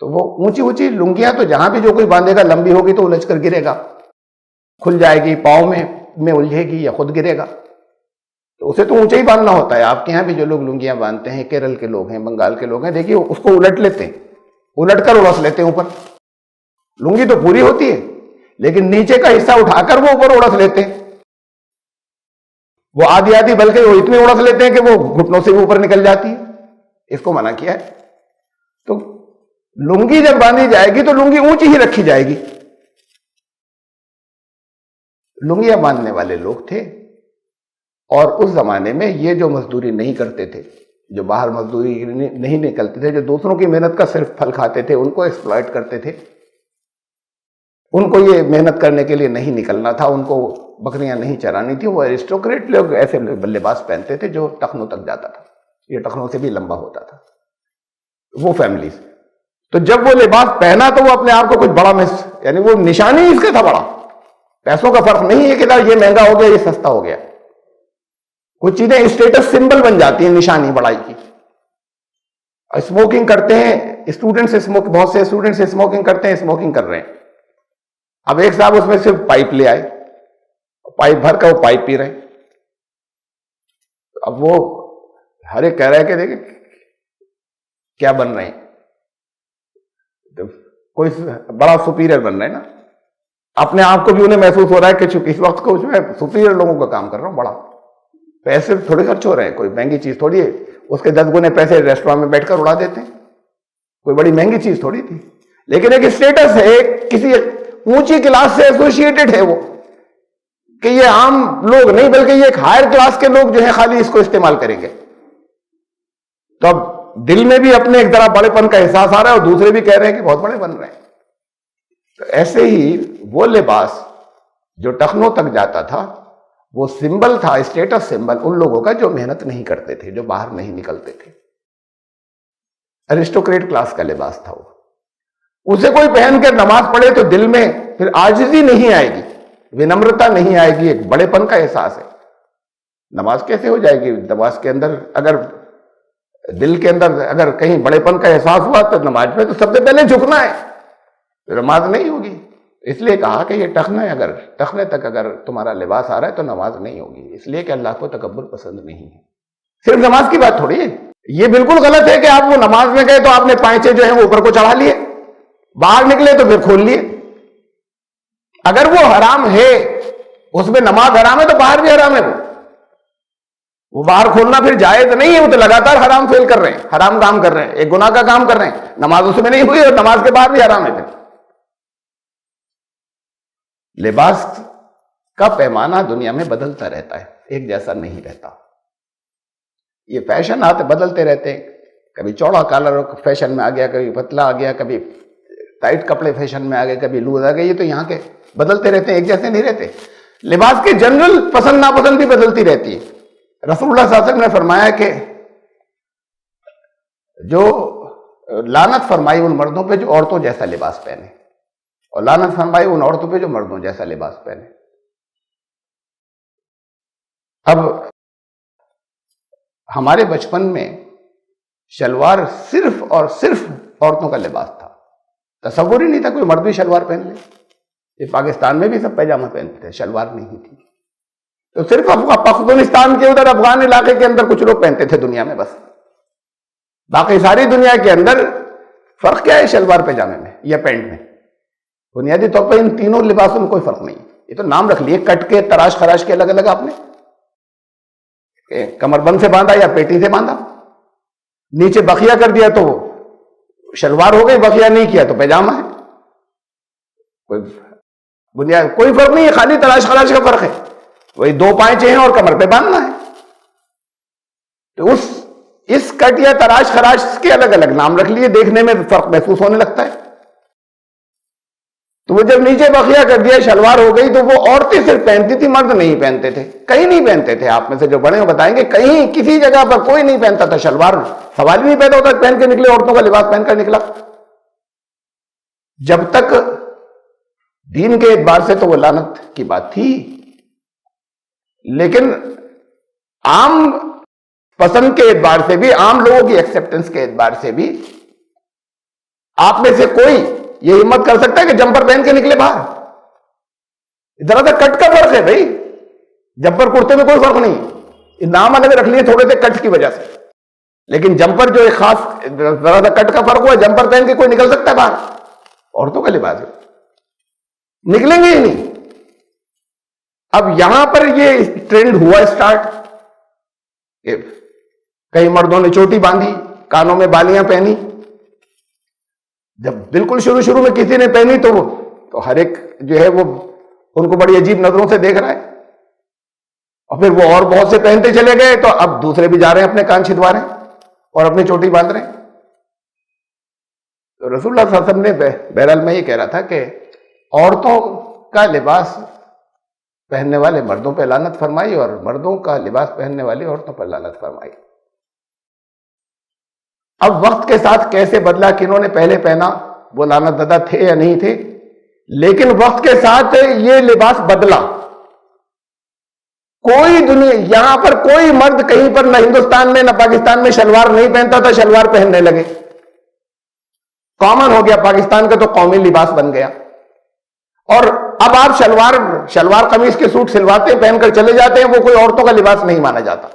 تو وہ اونچی اونچی لنگیاں تو جہاں بھی جو کوئی باندھے گا لمبی ہوگی تو الجھ کر گرے گا، کھل جائے گی، پاؤں میں الجھے گی یا خود گرے گا، تو اسے تو اونچا ہی باندھنا ہوتا ہے۔ آپ کے یہاں بھی جو لوگ لنگیاں باندھتے ہیں، کیرل کے لوگ ہیں، بنگال کے لوگ ہیں، دیکھیے اس کو الٹ لیتے ہیں، الٹ کر اڑس لیتے ہیں اوپر۔ لنگی تو پوری ہوتی ہے لیکن نیچے کا حصہ اٹھا کر وہ اوپر اڑس لیتے ہیں، وہ آدھی بلکہ وہ اتنے اڑس لیتے ہیں کہ وہ گھٹنوں سے بھی اوپر نکل جاتی ہے۔ اس کو منع کیا ہے۔ تو لنگی جب باندھی جائے گی تو لنگی اونچی ہی رکھی جائے گی۔ لنگیاں باندھنے والے لوگ تھے، اور اس زمانے میں یہ جو مزدوری نہیں کرتے تھے، جو باہر مزدوری نہیں نکلتے تھے، جو دوسروں کی محنت کا صرف پھل کھاتے تھے، ان کو ایکسپلائٹ کرتے تھے۔ ان کو یہ محنت کرنے کے لیے نہیں نکلنا تھا، ان کو بکریاں نہیں چرانی تھی۔ وہ ایرسٹوکریٹ لوگ ایسے لباس پہنتے تھے جو ٹخنوں تک جاتا تھا، یہ ٹخنوں سے بھی لمبا ہوتا تھا، وہ فیملیز۔ تو جب وہ لباس پہنا تو وہ اپنے آپ کو کچھ بڑا یعنی وہ نشانی اس کا تھا بڑا۔ پیسوں کا فرق نہیں ہے کہ یہ مہنگا ہو گیا، یہ سستا ہو گیا۔ کچھ چیزیں اسٹیٹس سمبل بن جاتی ہیں نشانی بڑائی کی۔ اسموکنگ کرتے ہیں اسٹوڈنٹس، بہت سے اسٹوڈنٹس اسموکنگ کرتے ہیں، اسموکنگ کر رہے ہیں۔ اب ایک صاحب اس میں صرف پائپ لے آئے، پائپ بھر کر وہ پائپ پی رہے ہیں۔ اب وہ ہر ایک کہہ رہا ہے کہ دیکھیں کیا بن رہے ہیں، کوئی بڑا سپیریئر بن رہے ہیں نا، اپنے آپ کو بھی انہیں محسوس ہو رہا ہے کہ چونکہ اس وقت کو میں سپیریئر لوگوں کا کام کر رہا ہوں، بڑا پیسے تھوڑے خرچ ہو رہے ہیں، کوئی مہنگی چیز تھوڑی ہے، اس کے 10 گنے پیسے ریسٹورانٹ میں بیٹھ کر اڑا دیتے ہیں، کوئی بڑی مہنگی چیز تھوڑی تھی، لیکن ایک اسٹیٹس ہے، کسی اونچی کلاس سے ایسوسیٹڈ ہے وہ، کہ یہ عام لوگ نہیں بلکہ یہ ایک ہائر کلاس کے لوگ جو ہیں خالی اس کو استعمال کریں گے۔ تو اب دل میں بھی اپنے ایک طرح بڑے پن کا احساس آ رہا ہے، اور دوسرے بھی کہہ رہے ہیں کہ بہت بڑے بن رہے ہیں۔ تو ایسے ہی وہ لباس جو ٹخنوں تک جاتا تھا وہ سمبل تھا، اسٹیٹس سمبل ان لوگوں کا جو محنت نہیں کرتے تھے، جو باہر نہیں نکلتے تھے۔ ایرسٹوکریٹ کلاس کا لباس تھا وہ۔ اسے کوئی پہن کر نماز پڑھے تو دل میں پھر عاجزی نہیں آئے گی، ونمرتا نہیں آئے گی، ایک بڑے پن کا احساس ہے۔ نماز کیسے ہو جائے گی؟ نماز کے اندر اگر دل کے اندر اگر کہیں بڑے پن کا احساس ہوا تو نماز میں تو سب سے پہلے جھکنا ہے، نماز نہیں ہوگی۔ اس لیے کہا کہ یہ ٹخنے تک اگر تمہارا لباس آ رہا ہے تو نماز نہیں ہوگی، اس لیے کہ اللہ کو تکبر پسند نہیں ہے۔ صرف نماز کی بات تھوڑی ہے، یہ بالکل غلط ہے کہ آپ وہ نماز میں گئے تو آپ نے پائچے جو ہیں وہ اوپر کو چڑھا لیے، باہر نکلے تو پھر کھول لیے۔ اگر وہ حرام ہے، اس میں نماز حرام ہے تو باہر بھی حرام ہے۔ وہ باہر کھولنا پھر جائز نہیں ہے، وہ تو لگاتار حرام فعل کر رہے ہیں، حرام کام کر رہے ہیں، ایک گناہ کا کام کر رہے ہیں، نماز اس میں نہیں ہوئی اور نماز کے بعد بھی حرام ہے۔ پھر لباس کا پیمانہ دنیا میں بدلتا رہتا ہے، ایک جیسا نہیں رہتا۔ یہ فیشن بدلتے رہتے ہیں، کبھی چوڑا کالر فیشن میں آ گیا، کبھی پتلا آ گیا، کبھی ٹائٹ کپڑے فیشن میں آ گئے، کبھی لوز آ گئے، یہ تو یہاں کے بدلتے رہتے ہیں، ایک جیسے نہیں رہتے۔ لباس کے جنرل پسند ناپسند بھی بدلتی رہتی ہے۔ رسول اللہ صلی اللہ علیہ وسلم نے فرمایا کہ جو لعنت فرمائی ان مردوں پہ جو عورتوں جیسا لباس پہنے، اور لعنت فرمائی ان عورتوں پہ جو مردوں جیسا لباس پہنے۔ اب ہمارے بچپن میں شلوار صرف اور صرف عورتوں کا لباس تھا، تصور ہی نہیں تھا کوئی مرد بھی شلوار پہن لے۔ یہ پاکستان میں بھی سب پیجامہ پہنتے تھے، شلوار نہیں تھی۔ تو صرف پختونستان کے ادھر افغان علاقے کے اندر کچھ لوگ پہنتے تھے دنیا میں، بس باقی ساری دنیا کے اندر فرق کیا ہے شلوار پیجامے میں یا پینٹ میں؟ بنیادی طور پر ان تینوں لباسوں میں کوئی فرق نہیں۔ یہ تو نام رکھ لیے، کٹ کے تراش خراش کے الگ الگ آپ نے، کمر بند سے باندھا یا پیٹی سے باندھا، نیچے بخیا کر دیا تو شلوار ہو گئی، بخیا نہیں کیا تو پیجامہ ہے۔ کوئی فرق نہیں ہے، خالی تراش خراش کا فرق ہے، وہی 2 پائچے ہیں اور کمر پہ باندھنا ہے۔ تو اس کٹ یا تراش خراش کے الگ الگ نام رکھ لیے، دیکھنے میں فرق محسوس ہونے لگتا ہے۔ تو وہ جب نیچے بقیہ کر دیا شلوار ہو گئی تو وہ عورتیں صرف پہنتی تھی, مرد نہیں پہنتے تھے, کہیں نہیں پہنتے تھے. آپ میں سے جو بڑے ہو بتائیں گے کہیں کسی جگہ پر کوئی نہیں پہنتا تھا شلوار, سوال ہی نہیں پیدا ہوتا پہن کے نکلے, عورتوں کا لباس پہن کر نکلا. جب تک دین کے اعتبار سے تو وہ لعنت کی بات تھی, لیکن عام پسند کے اعتبار سے بھی, عام لوگوں کی ایکسیپٹنس کے اعتبار سے بھی, آپ میں سے کوئی یہ ہمت کر سکتا ہے کہ جمپر پہن کے نکلے باہر؟ ذرا سا کٹ کا فرق ہے بھائی, جمپر کرتے میں کوئی فرق نہیں, نام الگ رکھ لیے تھوڑے سے کٹ کی وجہ سے, لیکن جمپر جو ایک خاص ذرا سا کٹ کا فرق ہوا, جمپر پہن کے کوئی نکل سکتا ہے باہر؟ عورتوں کا لباس ہے, نکلیں گے ہی نہیں. اب یہاں پر یہ ٹرینڈ ہوا اسٹارٹ, کئی مردوں نے چوٹی باندھی, کانوں میں بالیاں پہنی. جب بالکل شروع میں کسی نے پہنی تو ہر ایک جو ہے وہ ان کو بڑی عجیب نظروں سے دیکھ رہا ہے, اور پھر وہ اور بہت سے پہنتے چلے گئے, تو اب دوسرے بھی جا رہے ہیں اپنے کان چھدوا رہے ہیں اور اپنی چوٹی باندھ رہے ہیں. تو رسول اللہ صلی اللہ علیہ وسلم نے, بہرحال میں یہ کہہ رہا تھا کہ عورتوں کا لباس پہننے والے مردوں پہ لعنت فرمائی اور مردوں کا لباس پہننے والی عورتوں پر لعنت فرمائی. اب وقت کے ساتھ کیسے بدلا, کنہوں نے پہلے پہنا, وہ لعنت زدہ تھے یا نہیں تھے, لیکن وقت کے ساتھ یہ لباس بدلا. کوئی دنیا یہاں پر کوئی مرد کہیں پر نہ ہندوستان میں نہ پاکستان میں شلوار نہیں پہنتا تھا, شلوار پہننے لگے, کامن ہو گیا, پاکستان کا تو قومی لباس بن گیا. اور اب آپ شلوار قمیص کے سوٹ سلواتے ہیں, پہن کر چلے جاتے ہیں, وہ کوئی عورتوں کا لباس نہیں مانا جاتا,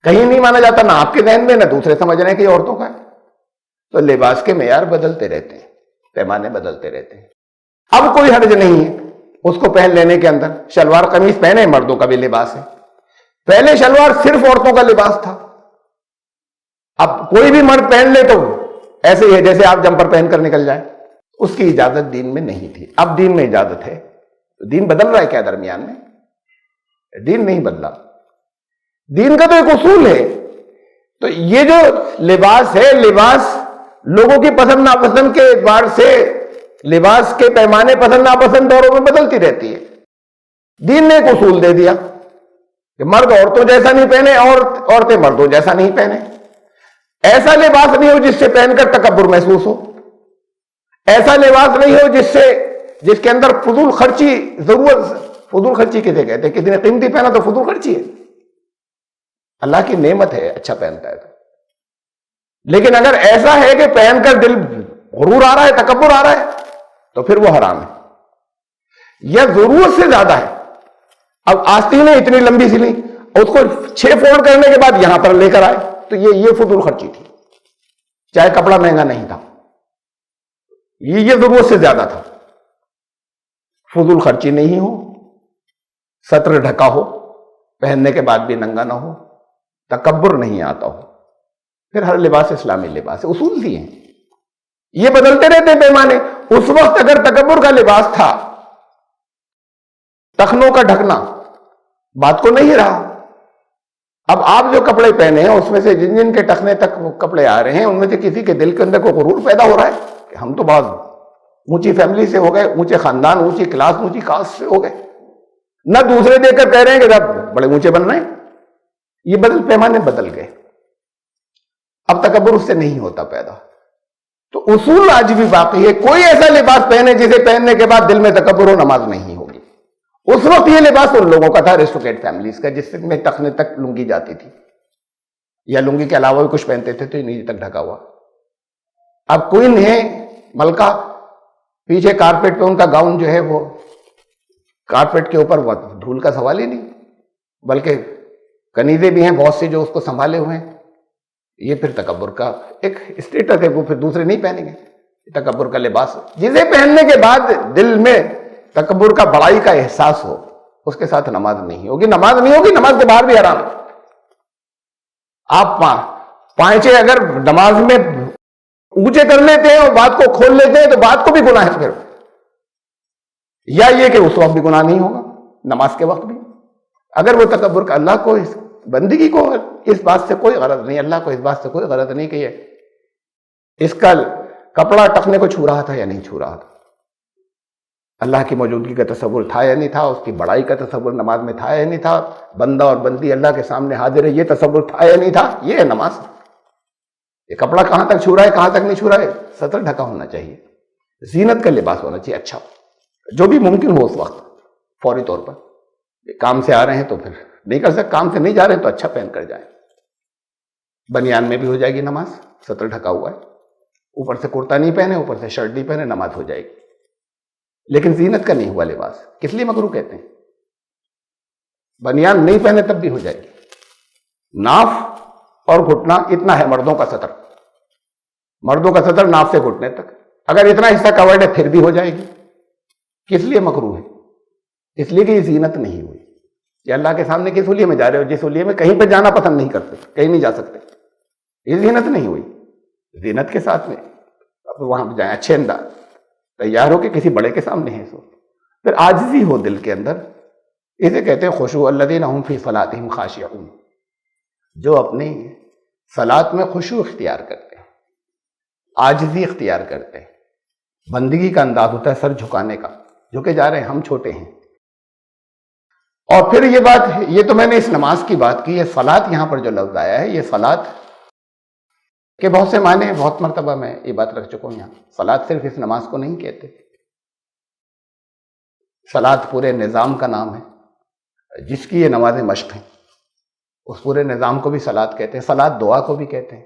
کہیں نہیں مانا جاتا, نہ آپ کے ذہن میں نہ دوسرے سمجھ رہے ہیں کہ یہ عورتوں کا ہے. تو لباس کے معیار بدلتے رہتے ہیں, پیمانے بدلتے رہتے ہیں. اب کوئی حرج نہیں ہے اس کو پہن لینے کے اندر, شلوار قمیص پہنے, مردوں کا بھی لباس ہے. پہلے شلوار صرف عورتوں کا لباس تھا, اب کوئی بھی مرد پہن لے تو ایسے ہی ہے جیسے آپ جمپر پہن کر نکل جائیں. اس کی اجازت دین میں نہیں تھی, اب دین میں اجازت ہے. تو دین بدل رہا ہے کیا درمیان میں؟ دین نہیں بدلا, دین کا تو ایک اصول ہے. تو یہ جو لباس ہے, لباس لوگوں کی پسند ناپسند کے اعتبار سے, لباس کے پیمانے پسند ناپسند دوروں میں بدلتی رہتی ہے. دین نے ایک اصول دے دیا کہ مرد عورتوں جیسا نہیں پہنے اور عورتیں مردوں جیسا نہیں پہنے. ایسا لباس نہیں ہو جس سے پہن کر تکبر محسوس ہو, ایسا لباس نہیں ہو جس کے اندر فضول خرچی, فضول خرچی کسے کہتے ہیں؟ کسی نے قیمتی پہنا تو فضول خرچی ہے, اللہ کی نعمت ہے, اچھا پہنتا ہے تو. لیکن اگر ایسا ہے کہ پہن کر دل غرور آ رہا ہے, تکبر آ رہا ہے, تو پھر وہ حرام ہے, یا ضرورت سے زیادہ ہے. اب آستینیں اتنی لمبی سی لیں, اس کو 6 فولڈ کرنے کے بعد یہاں پر لے کر آئے, تو یہ فضول خرچی تھی, چاہے کپڑا مہنگا نہیں تھا, یہ ضرورت سے زیادہ تھا. فضول خرچی نہیں ہو, سطر ڈھکا ہو, پہننے کے بعد بھی ننگا نہ ہو, تکبر نہیں آتا ہو, پھر ہر لباس اسلامی لباس ہے. اصول دیے ہیں, یہ بدلتے رہتے ہیں پیمانے. اس وقت اگر تکبر کا لباس تھا ٹخنوں کا ڈھکنا, بات کو نہیں رہا. اب آپ جو کپڑے پہنے ہیں اس میں سے جن کے ٹخنے تک وہ کپڑے آ رہے ہیں, ان میں سے کسی کے دل کے اندر کوئی غرور پیدا ہو رہا ہے کہ ہم تو بہت اونچی فیملی سے ہو گئے, اونچے خاندان, اونچی کلاس, اونچی کاسٹ سے ہو گئے, نہ دوسرے دیکھ کر کہہ رہے ہیں کہ جب بڑے اونچے بن رہے ہیں. یہ پیمانے بدل گئے, اب تکبر اس سے نہیں ہوتا پیدا. تو اصول آج بھی باقی ہے, کوئی ایسا لباس پہنے جسے پہننے کے بعد دل میں تکبر ہو, نماز نہیں ہوگی. اس وقت یہ لباس ان لوگوں کا تھا, ریسٹوکیٹ فیملیز کا, جس میں ٹخنے تک لنگی جاتی تھی, یا لنگی کے علاوہ بھی کچھ پہنتے تھے تو نیچے تک ڈھکا ہوا. اب کوئن ہے, ملکہ, پیچھے کارپیٹ پہ ان کا گاؤن جو ہے وہ کارپیٹ کے اوپر دھول کا سوال ہی نہیں, بلکہ کنیزیں بھی ہیں بہت سی جو اس کو سنبھالے ہوئے ہیں. یہ پھر تکبر کا ایک اسٹیٹس ہے, وہ پھر دوسرے نہیں پہنیں گے. تکبر کا لباس جسے پہننے کے بعد دل میں تکبر کا بڑائی کا احساس ہو, اس کے ساتھ نماز نہیں ہوگی. نماز نہیں ہوگی, نماز کے باہر بھی حرام ہے. آپ پائچے اگر نماز میں اونچے کر لیتے ہیں اور بات کو کھول لیتے ہیں تو بات کو بھی گناہ ہے پھر, یا یہ کہ اس وقت بھی گناہ نہیں ہوگا, نماز کے وقت بھی. اگر وہ تکبر کا, اللہ کو اس بندگی کو اس بات سے کوئی غرض نہیں, اللہ کو اس بات سے کوئی غرض نہیں کہ یہ اس کا کپڑا ٹخنے کو چھو رہا تھا یا نہیں چھو رہا تھا. اللہ کی موجودگی کا تصور تھا یا نہیں تھا، اس کی بڑائی کا تصور نماز میں تھا یا نہیں تھا، بندہ اور بندی اللہ کے سامنے حاضر ہے یہ تصور تھا یا نہیں تھا، یہ ہے نماز۔ یہ کپڑا کہاں تک چھو رہا ہے کہاں تک نہیں چھو رہا ہے، سطر ڈھکا ہونا چاہیے، زینت کا لباس ہونا چاہیے اچھا، جو بھی ممکن ہو اس وقت فوری طور پر۔ کام سے آ رہے ہیں تو پھر نہیں کر سکتے، کام سے نہیں جا رہے ہیں تو اچھا پہن کر جائیں، بنیان میں بھی ہو جائے گی نماز، سطر ڈھکا ہوا ہے، اوپر سے کرتا نہیں پہنے اوپر سے شرٹ نہیں پہنے، نماز ہو جائے گی۔ لیکن زینت کا نہیں ہوا لباس، کس لیے مکروہ کہتے ہیں؟ بنیان نہیں پہنے تب بھی ہو جائے گی۔ ناف اور گھٹنا اتنا ہے مردوں کا سطر، مردوں کا سطر ناف سے گھٹنے تک، اگر اتنا حصہ کورڈ ہے پھر بھی ہو جائے گی۔ کس لیے مکروہ ہے؟ اس لیے کہ یہ زینت نہیں ہوئی۔ یہ اللہ کے سامنے کس حلیے میں جا رہے ہو؟ جس حلیے میں کہیں پہ جانا پسند نہیں کرتے، کہیں نہیں جا سکتے، یہ زینت نہیں ہوئی۔ زینت کے ساتھ میں اب وہاں پہ جائیں اچھے انداز تیار ہو کے کسی بڑے کے سامنے ہیں، سو پھر عاجزی ہو دل کے اندر، اسے کہتے ہیں خشوع الذین هم فی صلاتہم خاشعون، جو اپنی صلات میں خشوع اختیار کرتے ہیں، عاجزی اختیار کرتے ہیں، بندگی کا انداز ہوتا ہے سر جھکانے کا، جھکے جا رہے ہیں ہم چھوٹے ہیں۔ اور پھر یہ بات، یہ تو میں نے اس نماز کی بات کی، یہ صلات یہاں پر جو لفظ آیا ہے، یہ صلات کہ بہت سے معنی، بہت مرتبہ میں یہ بات رکھ چکا ہوں یہاں، صلات صرف اس نماز کو نہیں کہتے، صلات پورے نظام کا نام ہے، جس کی یہ نمازیں مشق ہیں اس پورے نظام کو بھی صلات کہتے ہیں۔ صلات دعا کو بھی کہتے ہیں،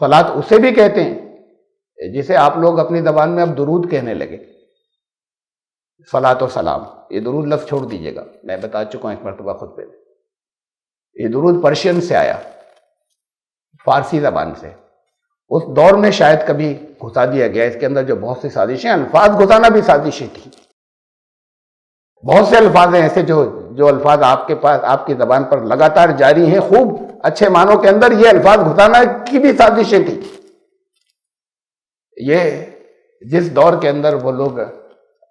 صلات اسے بھی کہتے ہیں جسے آپ لوگ اپنی زبان میں اب درود کہنے لگے، صلات و سلام، یہ درود لفظ چھوڑ دیجیے گا، میں بتا چکا ہوں ایک مرتبہ خود پہ، یہ درود پرشین سے آیا، فارسی زبان سے، اس دور میں شاید کبھی گھسا دیا گیا، اس کے اندر جو بہت سی سازشیں، الفاظ گھسانا بھی سازشیں تھیں، بہت سے الفاظ ہیں ایسے جو الفاظ آپ کے پاس، آپ کی زبان پر لگاتار جاری ہیں، خوب اچھے معنوں کے اندر یہ الفاظ گھسانا کی بھی سازشیں تھیں۔ یہ جس دور کے اندر وہ لوگ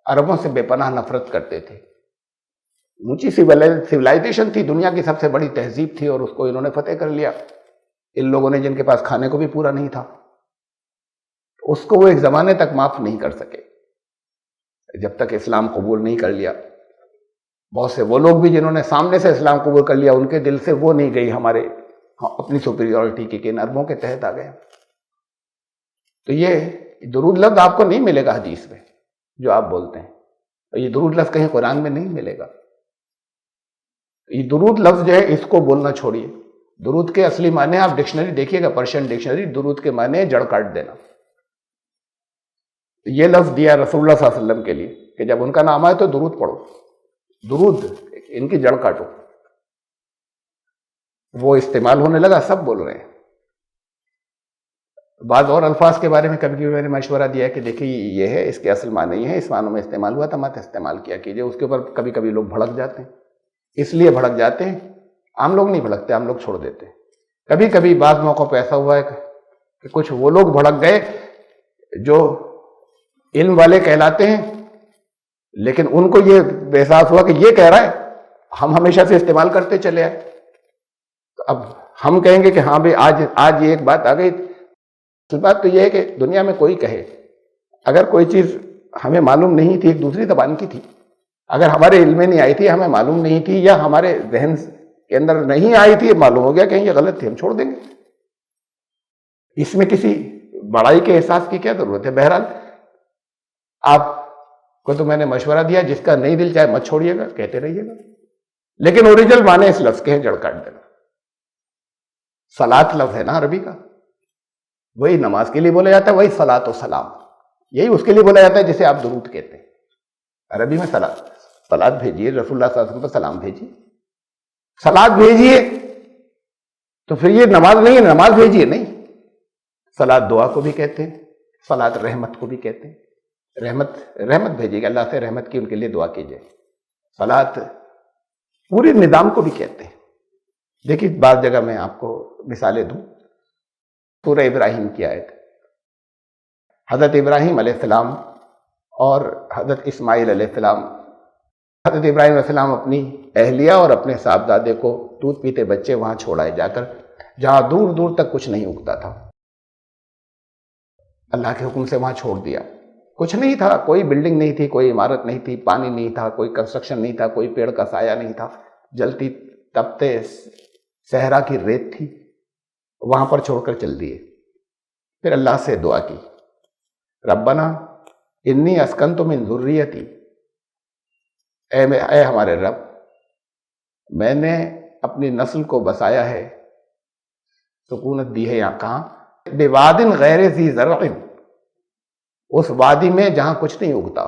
عربوں سے بے پناہ نفرت کرتے تھے، اونچی سویلائزیشن تھی، دنیا کی سب سے بڑی تہذیب تھی، اور اس کو انہوں نے فتح کر لیا، ان لوگوں نے جن کے پاس کھانے کو بھی پورا نہیں تھا، اس کو وہ ایک زمانے تک معاف نہیں کر سکے جب تک اسلام قبول نہیں کر لیا۔ بہت سے وہ لوگ بھی جنہوں نے سامنے سے اسلام قبول کر لیا، ان کے دل سے وہ نہیں گئی ہمارے اپنی سپیریورٹی کی، کہ ان عربوں کے تحت آ گئے۔ تو یہ درود لفظ آپ کو نہیں ملے گا حدیث میں جو آپ بولتے ہیں، اور یہ درود لفظ کہیں قرآن میں نہیں ملے گا۔ یہ درود لفظ جو ہے اس کو بولنا چھوڑیے، درود کے اصلی معنی آپ ڈکشنری دیکھیے گا، پرشین ڈکشنری، درود کے معنی جڑ کاٹ دینا۔ یہ لفظ دیا رسول اللہ صلی اللہ علیہ وسلم کے لیے کہ جب ان کا نام آئے تو درود پڑھو، درود ان کی جڑ کاٹو۔ وہ استعمال ہونے لگا، سب بول رہے ہیں۔ بعض اور الفاظ کے بارے میں کبھی کبھی میں نے مشورہ دیا کہ دیکھیے یہ ہے، اس کے اصل معنی یہ ہے، اس معنوں میں استعمال ہوا تھا، مت استعمال کیا کیجیے۔ اس کے اوپر کبھی کبھی لوگ بھڑک جاتے ہیں، اس لیے بھڑک جاتے ہیں، عام لوگ نہیں بھڑکتے، عام لوگ چھوڑ دیتے ہیں۔ کبھی کبھی بعض موقعوں پہ ایسا ہوا ہے کہ کچھ وہ لوگ بھڑک گئے جو علم والے کہلاتے ہیں، لیکن ان کو یہ احساس ہوا کہ یہ کہہ رہا ہے، ہم ہمیشہ سے استعمال کرتے چلے آئے، تو اب ہم کہیں گے کہ ہاں بھائی آج یہ ایک بات آ گئی۔ بات تو یہ ہے کہ دنیا میں کوئی کہے، اگر کوئی چیز ہمیں معلوم نہیں تھی، ایک دوسری زبان کی تھی، اگر ہمارے علم میں نہیں آئی تھی، ہمیں معلوم نہیں تھی، یا ہمارے ذہن کے اندر نہیں آئی تھی، معلوم ہو گیا کہیں یہ غلط تھی، ہم چھوڑ دیں گے۔ اس میں کسی بڑائی کے احساس کی کیا ضرورت ہے؟ بہرحال آپ کو تو میں نے مشورہ دیا، جس کا نہیں دل چاہے مت چھوڑیے گا، کہتے رہیے گا، لیکن اوریجنل معنی اس لفظ کے ہیں جڑ کاٹ دینا۔ صلات لفظ ہے نا عربی کا، وہی نماز کے لیے بولا جاتا ہے، وہی صلات و سلام، یہی اس کے لیے بولا جاتا ہے جسے آپ درود کہتے ہیں عربی میں۔ صلات بھیجیے، رسول اللہ صلی اللہ علیہ وسلم پر سلام بھیجیے، صلات بھیجیے، تو پھر یہ نماز نہیں ہے، نماز بھیجیے نہیں۔ صلات دعا کو بھی کہتے ہیں، صلات رحمت کو بھی کہتے ہیں، رحمت بھیجیے گا، اللہ سے رحمت کی ان کے لیے دعا کیجیے۔ صلات پورے نظام کو بھی کہتے ہیں۔ دیکھیے بعض جگہ میں آپ کو مثالیں دوں، سورہ ابراہیم کی آیت، حضرت ابراہیم علیہ السلام اور حضرت اسماعیل علیہ السلام، حضرت ابراہیم علیہ السلام اپنی اہلیہ اور اپنے صاحبزادے کو دودھ پیتے بچے وہاں چھوڑائے جا کر، جہاں دور دور تک کچھ نہیں اگتا تھا، اللہ کے حکم سے وہاں چھوڑ دیا، کچھ نہیں تھا، کوئی بلڈنگ نہیں تھی، کوئی عمارت نہیں تھی، پانی نہیں تھا، کوئی کنسٹرکشن نہیں تھا، کوئی پیڑ کا سایہ نہیں تھا، جلتی تپتے صحرا کی ریت تھی، وہاں پر چھوڑ کر چل دیے۔ پھر اللہ سے دعا کی، ربنا انی اسکنت من ذریتی، اے ہمارے رب، میں نے اپنی نسل کو بسایا ہے، سکونت دی ہے یہاں کہاں؟ بواد غیر ذی زرع، اس وادی میں جہاں کچھ نہیں اگتا،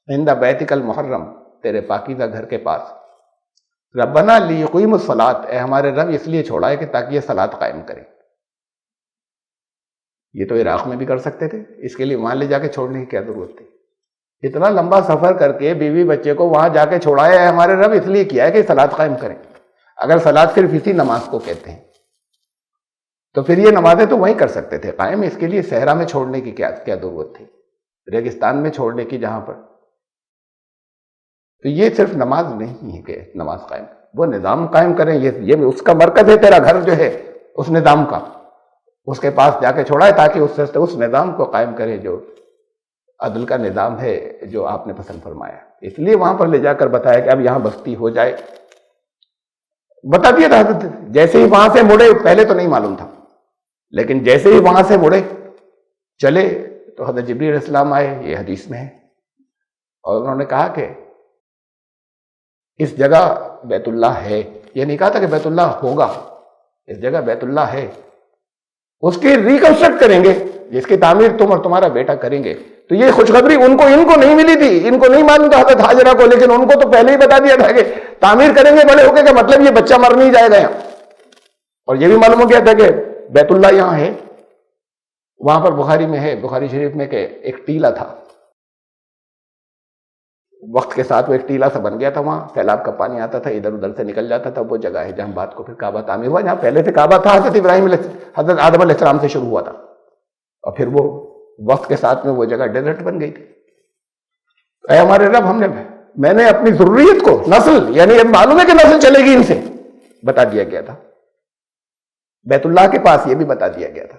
عند بیتک المحرم، تیرے پاکیزہ گھر کے پاس۔ ربنا لیقیموا الصلاۃ، اے ہمارے رب اس لیے چھوڑا ہے کہ تاکہ یہ صلاۃ قائم کرے۔ یہ تو عراق میں بھی کر سکتے تھے، اس کے لیے وہاں لے جا کے چھوڑنے کی کیا ضرورت تھی؟ اتنا لمبا سفر کر کے بیوی بچے کو وہاں جا کے چھوڑایا ہے ہمارے رب، اس لیے کیا ہے کہ صلاۃ قائم کریں۔ اگر صلاۃ صرف اسی نماز کو کہتے ہیں تو پھر یہ نمازیں تو وہیں کر سکتے تھے قائم، اس کے لیے صحرا میں چھوڑنے کی کیا ضرورت تھی، ریگستان میں چھوڑنے کی جہاں پر؟ تو یہ صرف نماز نہیں ہے کہ نماز قائم، وہ نظام قائم کریں، یہ اس کا مرکز ہے، تیرا گھر جو ہے اس نظام کا، اس کے پاس جا کے چھوڑا ہے تاکہ اس نظام کو قائم کرے جو عدل کا نظام ہے جو آپ نے پسند فرمایا۔ اس لیے وہاں پر لے جا کر بتایا کہ اب یہاں بستی ہو جائے، بتا دیا تھا حضرت۔ جیسے ہی وہاں سے مڑے، پہلے تو نہیں معلوم تھا، لیکن جیسے ہی وہاں سے مڑے چلے تو حضرت جبریل علیہ السلام آئے، یہ حدیث میں ہے، اور انہوں نے کہا کہ اس جگہ بیت اللہ ہے، یہ نہیں کہا تھا کہ بیت اللہ ہوگا، اس جگہ بیت اللہ ہے، اس کی ریکنسٹرکٹ کریں گے، جس کی تعمیر تم اور تمہارا بیٹا کریں گے۔ تو یہ خوشخبری ان کو نہیں ملی تھی، ان کو نہیں معلوم تھا حضرت ہاجرہ کو، لیکن ان کو تو پہلے ہی بتا دیا تھا کہ تعمیر کریں گے بڑے ہو کے، کہ مطلب یہ بچہ مر نہیں جائے گا یہاں۔ اور یہ بھی معلوم ہو گیا تھا کہ بیت اللہ یہاں ہے۔ وہاں پر بخاری میں ہے، بخاری شریف میں، کہ ایک ٹیلا تھا، وقت کے ساتھ وہ ایک ٹیلا سا بن گیا تھا، وہاں سیلاب کا پانی آتا تھا، ادھر ادھر سے نکل جاتا تھا، وہ جگہ ہے جہاں بعد کو پھر کعبہ تعمیر ہوا، جہاں پہلے سے کعبہ تھا حضرت آدم علیہ السلام سے شروع ہوا تھا، اور پھر وہ وقت کے ساتھ میں وہ جگہ ڈیزرٹ بن گئی تھی۔ اے ہمارے رب، میں نے اپنی ضروریت کو، نسل، یعنی اب معلوم ہے کہ نسل چلے گی ان سے، بتا دیا گیا تھا، بیت اللہ کے پاس یہ بھی بتا دیا گیا تھا۔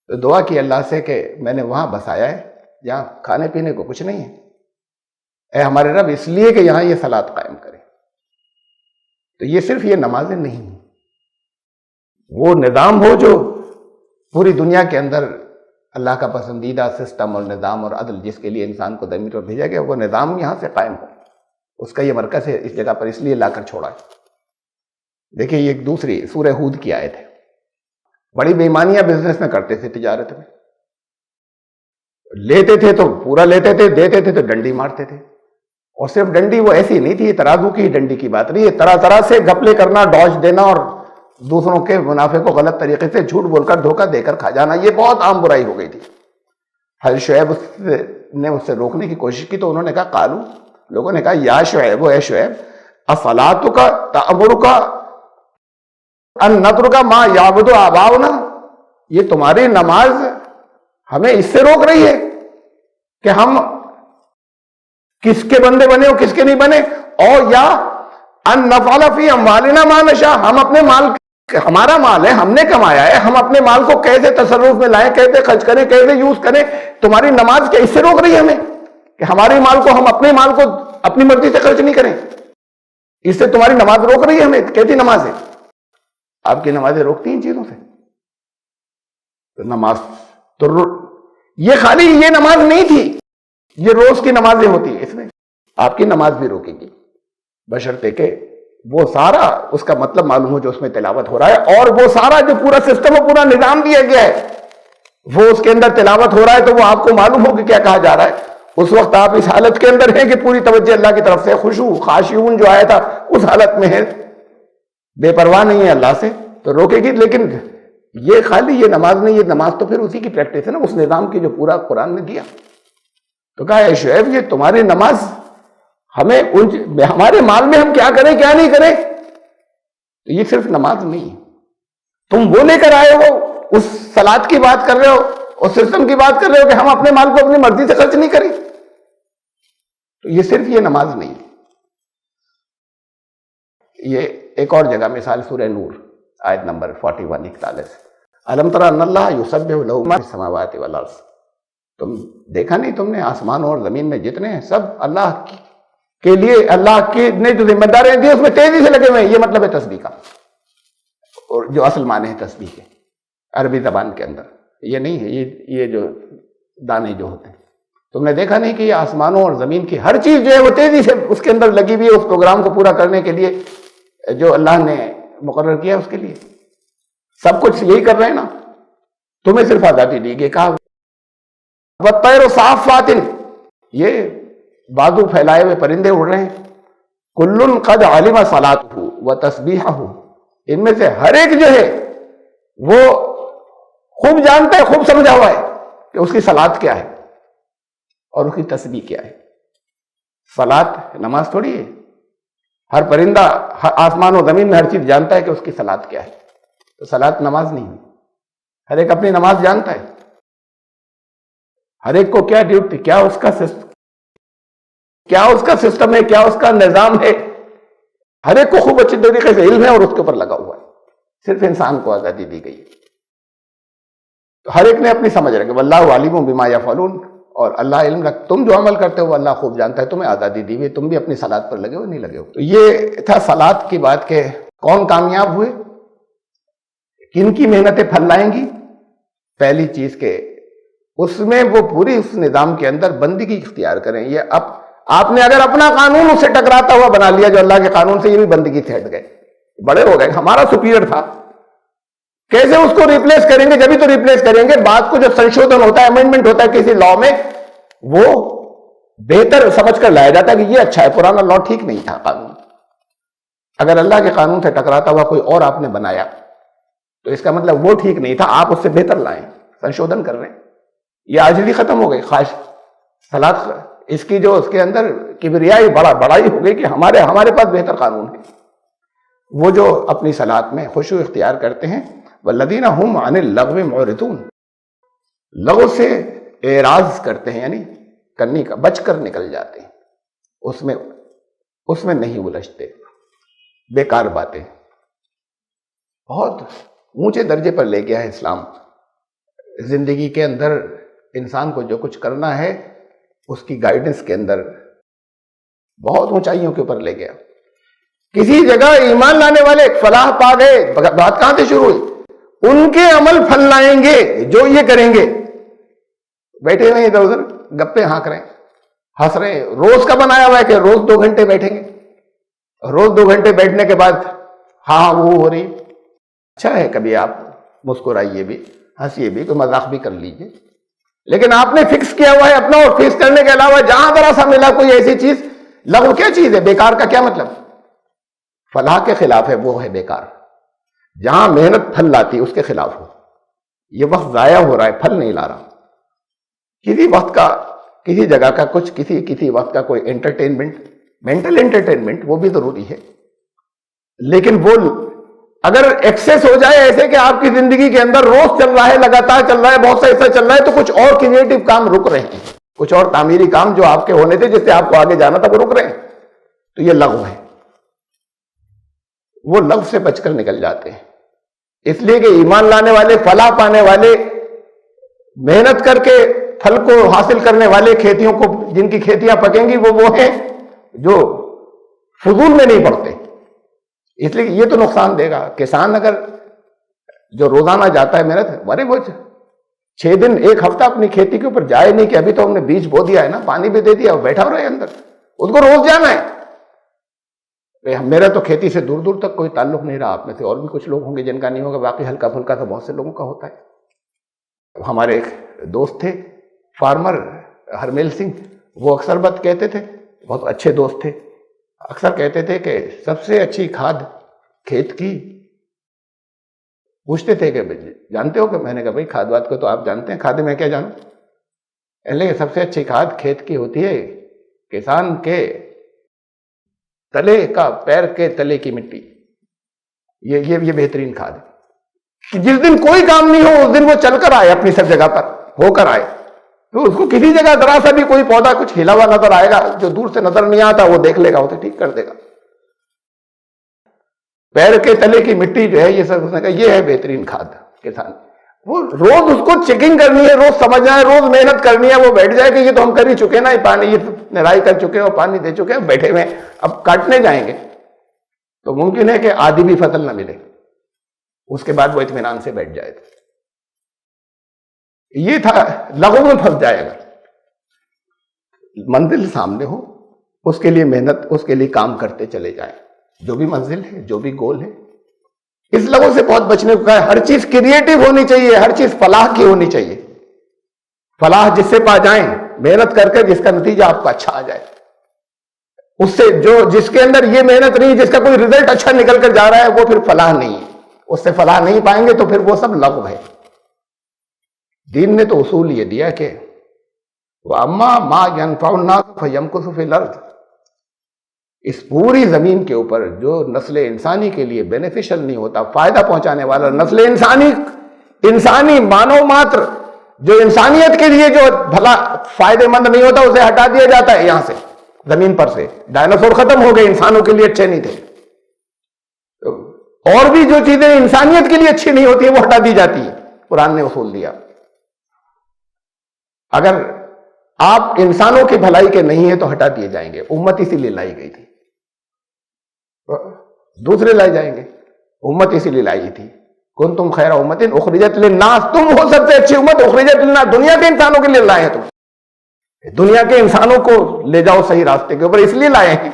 تو دعا کی اللہ سے کہ میں نے وہاں بسایا ہے جہاں کھانے پینے کو کچھ نہیں ہے، اے ہمارے رب اس لیے کہ یہاں یہ صلاۃ قائم کرے۔ تو یہ صرف یہ نمازیں نہیں ہیں، وہ نظام ہو جو پوری دنیا کے اندر اللہ کا پسندیدہ سسٹم اور نظام اور عدل جس کے لیے انسان کو زمین پر بھیجا گیا، وہ نظام یہاں سے قائم ہو، اس کا یہ مرکز ہے اس جگہ پر، اس لیے لا کر چھوڑا ہے۔ دیکھیں یہ ایک دوسری سورہ ہود کی آیت ہے، بڑی بے ایمانیاں بزنس میں کرتے تھے، تجارت میں لیتے تھے تو پورا لیتے تھے، دیتے تھے تو ڈنڈی مارتے تھے، اور صرف ڈنڈی وہ ایسی نہیں تھی، ترازو کی ڈنڈی کی بات نہیں ہے، طرح طرح سے گھپلے کرنا، ڈاج دینا، اور دوسروں کے منافع کو غلط طریقے سے جھوٹ بول کر دھوکہ دے کر کھا جانا، یہ بہت عام برائی ہو گئی تھی۔ حضرت شعیب نے اس سے روکنے کی کوشش کی تو انہوں نے کہا، قالو، لوگوں نے کہا، یا شعیب، اے شعیب، اصلاتک تأمرک ان نترک ما یعبد آباؤنا، یہ تمہاری نماز ہمیں اس سے روک رہی ہے کہ ہم کس کے بندے بنے اور کس کے نہیں بنے، اور یا ان نفعل فی اموالنا ما نشاء، ہم اپنے مال، ہمارا مال ہے، ہم نے کمایا ہے، ہم اپنے مال کو کیسے تصرف میں لائیں، کیسے خرچ کریں، کیسے یوز کریں، تمہاری نماز کیا اس سے روک رہی ہے ہمیں کہ ہمارے مال کو، ہم اپنے مال کو اپنی مرضی سے خرچ نہیں کریں؟ اس سے تمہاری نماز روک رہی ہے ہمیں؟ کیسی نماز ہے؟ آپ کی نمازیں روکتی ہیں ان چیزوں سے؟ تو نماز تو یہ خالی یہ نماز نہیں تھی، یہ روز کی نمازیں ہوتی ہیں، اس میں آپ کی نماز بھی روکے گی، بشرطے کہ وہ سارا اس کا مطلب معلوم ہو جو اس میں تلاوت ہو رہا ہے، اور وہ سارا جو پورا سسٹم اور پورا نظام دیا گیا ہے وہ اس کے اندر تلاوت ہو رہا ہے، تو وہ آپ کو معلوم ہو کہ کیا کہا جا رہا ہے۔ اس وقت آپ اس حالت کے اندر ہیں کہ پوری توجہ اللہ کی طرف سے، خشوع خاشعون جو آیا تھا اس حالت میں ہے، بے پرواہ نہیں ہے اللہ سے، تو روکے گی۔ لیکن یہ خالی یہ نماز نہیں، یہ نماز تو پھر اسی کی پریکٹس ہے نا، اس نظام کی جو پورا قرآن نے دیا۔ تو کہا، اے شعیب، یہ تمہاری نماز ہمیں ہمارے مال میں ہم کیا کریں کیا نہیں کریں، تو یہ صرف نماز نہیں ہے، تم وہ لے کر آئے ہو، اس صلاۃ کی بات کر رہے ہو، اس سسٹم کی بات کر رہے ہو کہ ہم اپنے مال کو اپنی مرضی سے خرچ نہیں کریں، تو یہ صرف یہ نماز نہیں ہے۔ یہ ایک اور جگہ مثال سورہ نور آیت نمبر 41 41، الم تر ان اللہ یسبح لہ ما فی السماوات والارض، تم دیکھا نہیں تم نے آسمان اور زمین میں جتنے ہیں سب اللہ کے لیے، اللہ کی نے جو ذمہ داریاں دی اس میں تیزی سے لگے ہوئے ہیں. یہ مطلب ہے تسبیح کا، اور جو اصل معنی ہے تسبیح کے عربی زبان کے اندر یہ نہیں ہے. یہ جو دانے جو ہوتے ہیں، تم نے دیکھا نہیں کہ یہ آسمانوں اور زمین کی ہر چیز جو ہے وہ تیزی سے اس کے اندر لگی ہوئی ہے، اس پروگرام کو پورا کرنے کے لیے جو اللہ نے مقرر کیا اس کے لیے سب کچھ یہی کر رہے ہیں نا. تمہیں صرف آزادی دی گئی. کہا وَالطَّيْرُ صَافَّاتٍ، یہ بازو پھیلائے ہوئے پرندے اڑ رہے ہیں. كُلٌّ قَدْ عَلِمَ صَلَاتَهُ وَتَسْبِيحَهُ، ان میں سے ہر ایک جو ہے وہ خوب جانتا ہے، خوب سمجھا ہوا ہے کہ اس کی صلات کیا ہے اور اس کی تسبیح کیا ہے. صلات نماز تھوڑی ہے. ہر پرندہ آسمان و زمین میں ہر چیز جانتا ہے کہ اس کی صلات کیا ہے. تو صلات نماز نہیں ہے. ہر ایک اپنی نماز جانتا ہے، ہر ایک کو کیا ڈیوٹی، کیا اس کا سسٹم ہے، کیا اس کا نظام ہے. ہر ایک کو خوب اچھی طریقے سے علم ہے اور اس کے اوپر لگا ہوا ہے. صرف انسان کو آزادی دی گئی ہے. تو ہر ایک نے اپنی سمجھ رکھی. واللہ علیم بما یفعلون، اور اللہ علم رکھ، تم جو عمل کرتے ہو وہ اللہ خوب جانتا ہے. تمہیں آزادی دی ہوئی، تم بھی اپنی صلات پر لگے ہو نہیں لگے ہو. تو یہ تھا صلات کی بات کہ کون کامیاب ہوئے، کن کی محنتیں پھل لائیں گی. پہلی چیز کہ اس میں وہ پوری اس نظام کے اندر بندگی اختیار کریں. یہ اب آپ نے اگر اپنا قانون اس سے ٹکراتا ہوا بنا لیا جو اللہ کے قانون سے، یہ بھی بندگی سے ہٹ گئے، بڑے ہو گئے. ہمارا سپیریئر تھا، کیسے اس کو ریپلیس کریں گے؟ جبھی تو ریپلیس کریں گے بات کو جب سنشودھن ہوتا ہے، امینڈمنٹ ہوتا ہے کسی لا میں، وہ بہتر سمجھ کر لایا جاتا ہے کہ یہ اچھا ہے. پرانا لا ٹھیک نہیں تھا قانون. اگر اللہ کے قانون سے ٹکراتا ہوا کوئی اور آپ نے بنایا تو اس کا مطلب وہ ٹھیک نہیں تھا، آپ اس سے بہتر لائیں، سنشودھن کر رہے ہیں. یہ عاجزی ختم ہو گئی. خواہش صلات اس کی جو اس کے اندر کبریائی بڑائی ہو گئی کہ ہمارے پاس بہتر قانون ہے. وہ جو اپنی صلات میں خشوع اختیار کرتے ہیں، والذین هم عن اللغو معرضون، لغو سے اعراض کرتے ہیں، یعنی کرنے کا بچ کر نکل جاتے ہیں، اس میں نہیں الجھتے. بیکار باتیں. بہت اونچے درجے پر لے گیا ہے اسلام. زندگی کے اندر انسان کو جو کچھ کرنا ہے اس کی گائیڈنس کے اندر بہت اونچائیوں کے اوپر لے گیا. کسی جگہ ایمان لانے والے فلاح پا گئے، بات کہاں سے شروع ہوئی؟ ان کے عمل پھل لائیں گے جو یہ کریں گے. بیٹھے ہوئے ادھر ادھر گپے ہانک رہے ہیں، ہنس رہے ہیں. روز کا بنایا ہوا ہے کہ روز 2 گھنٹے بیٹھیں گے، روز 2 گھنٹے بیٹھنے کے بعد ہاں وہ ہو رہی. اچھا ہے کبھی آپ مسکرائیے بھی، ہنسیے بھی، کوئی مذاق بھی کر لیجیے، لیکن آپ نے فکس کیا ہوا ہے اپنا، اور فکس کرنے کے علاوہ جہاں ذرا سا ملا کوئی ایسی چیز، لغو کیا چیز ہے؟ بیکار کا کیا مطلب؟ فلاح کے خلاف ہے، وہ ہے بیکار. جہاں محنت پھل لاتی اس کے خلاف ہو. یہ وقت ضائع ہو رہا ہے، پھل نہیں لا رہا. کسی وقت کا، کسی جگہ کا کچھ، کسی وقت کا کوئی انٹرٹینمنٹ، مینٹل انٹرٹینمنٹ وہ بھی ضروری ہے، لیکن وہ اگر ایکسیس ہو جائے ایسے کہ آپ کی زندگی کے اندر روز چل رہا ہے، لگاتار چل رہا ہے، بہت سا حصہ چل رہا ہے، تو کچھ اور کریٹو کام رک رہے ہیں، کچھ اور تعمیری کام جو آپ کے ہونے تھے، جس سے آپ کو آگے جانا تھا، وہ رک رہے ہیں. تو یہ لغو ہے. وہ لغو سے بچ کر نکل جاتے ہیں. اس لیے کہ ایمان لانے والے، فلاح پانے والے، محنت کر کے پھل کو حاصل کرنے والے، کھیتیوں کو جن کی کھیتیاں پکیں گی وہ ہیں جو فضول میں نہیں پڑتے. اس لیے یہ تو نقصان دے گا. کسان اگر جو روزانہ جاتا ہے محنت، ارے وہ 6 دن 1 ہفتہ اپنی کھیتی کے اوپر جائے نہیں کہ ابھی تو ہم نے بیج بو دیا ہے نا، پانی بھی دے دیا، وہ بیٹھا رہے اندر، اس کو روز جانا ہے. میرا تو کھیتی سے دور دور تک کوئی تعلق نہیں رہا. آپ میں سے اور بھی کچھ لوگ ہوں گے جن کا نہیں ہوگا، باقی ہلکا پھلکا تو بہت سے لوگوں کا ہوتا ہے. ہمارے ایک دوست تھے فارمر، ہرمیل سنگھ، وہ اکثر بات کہتے تھے، بہت اچھے دوست تھے، اکثر کہتے تھے کہ سب سے اچھی کھاد کھیت کی. پوچھتے تھے کہ جانتے ہو؟ کہ میں نے کہا بھائی کھاد واد کو تو آپ جانتے ہیں، کھاد میں کیا جانوں. لیکن سب سے اچھی کھاد کھیت کی ہوتی ہے کسان کے تلے کا، پیر کے تلے کی مٹی. یہ بہترین کھاد ہے. جس دن کوئی کام نہیں ہو اس دن وہ چل کر آئے اپنی سب جگہ پر، ہو کر آئے، تو اس کو کسی جگہ ذرا سا بھی کوئی پودا کچھ ہلا ہوا نظر آئے گا، جو دور سے نظر نہیں آتا وہ دیکھ لے گا، اسے ٹھیک کر دے گا. پیر کے تلے کی مٹی جو ہے، یہ سب اس نے کہا یہ ہے بہترین کھاد کسان. وہ روز اس کو چیکنگ کرنی ہے، روز سمجھنا ہے، روز محنت کرنی ہے. وہ بیٹھ جائے کہ یہ تو ہم کر ہی چکے نا، یہ پانی یہ نرائی کر چکے اور پانی دے چکے ہیں، بیٹھے ہوئے اب کاٹنے جائیں گے، تو ممکن ہے کہ آدھی بھی فصل نہ ملے. اس کے بعد وہ اطمینان سے بیٹھ جائے. یہ تھا لغو میں پھنس جائے گا. منزل سامنے ہو، اس کے لیے محنت، اس کے لیے کام کرتے چلے جائیں. جو بھی منزل ہے، جو بھی گول ہے، اس لغو سے بہت بچنے کو کہا ہے. ہر چیز کریٹو ہونی چاہیے، ہر چیز فلاح کی ہونی چاہیے. فلاح جس سے پا جائیں، محنت کر کے جس کا نتیجہ آپ کا اچھا آ جائے. اس سے جس کے اندر یہ محنت نہیں، جس کا کوئی رزلٹ اچھا نکل کر جا رہا ہے، وہ پھر فلاح نہیں ہے. اس سے فلاح نہیں پائیں گے تو پھر وہ سب لغو ہے. دین نے تو اصول یہ دیا کہ وَأَمَّا مَا يَنْفَعُ النَّاسَ فَيَمْكُثُ فِي الْأَرْضِ. اس پوری زمین کے اوپر جو نسل انسانی کے لیے بینیفیشل نہیں ہوتا، فائدہ پہنچانے والا، نسل انسانی مانو ماتر جو انسانیت کے لیے جو بھلا فائدے مند نہیں ہوتا، اسے ہٹا دیا جاتا ہے یہاں سے، زمین پر سے. ڈائناسور ختم ہو گئے، انسانوں کے لیے اچھے نہیں تھے. اور بھی جو چیزیں انسانیت کے لیے اچھی نہیں ہوتی ہیں وہ ہٹا دی جاتی ہیں. قرآن نے اصول دیا. اگر آپ انسانوں کی بھلائی کے نہیں ہیں تو ہٹا دیے جائیں گے. امت اسی لیے لائی گئی تھی، دوسرے لائے جائیں گے. امت اسی لیے لائی تھی. کنتم خیر امت اخرجت للناس، تم ہو سب سے اچھی امت. اخرجت للناس، دنیا کے انسانوں کے لیے لائے ہیں. تم دنیا کے انسانوں کو لے جاؤ صحیح راستے کے اوپر، اس لیے لائے ہیں.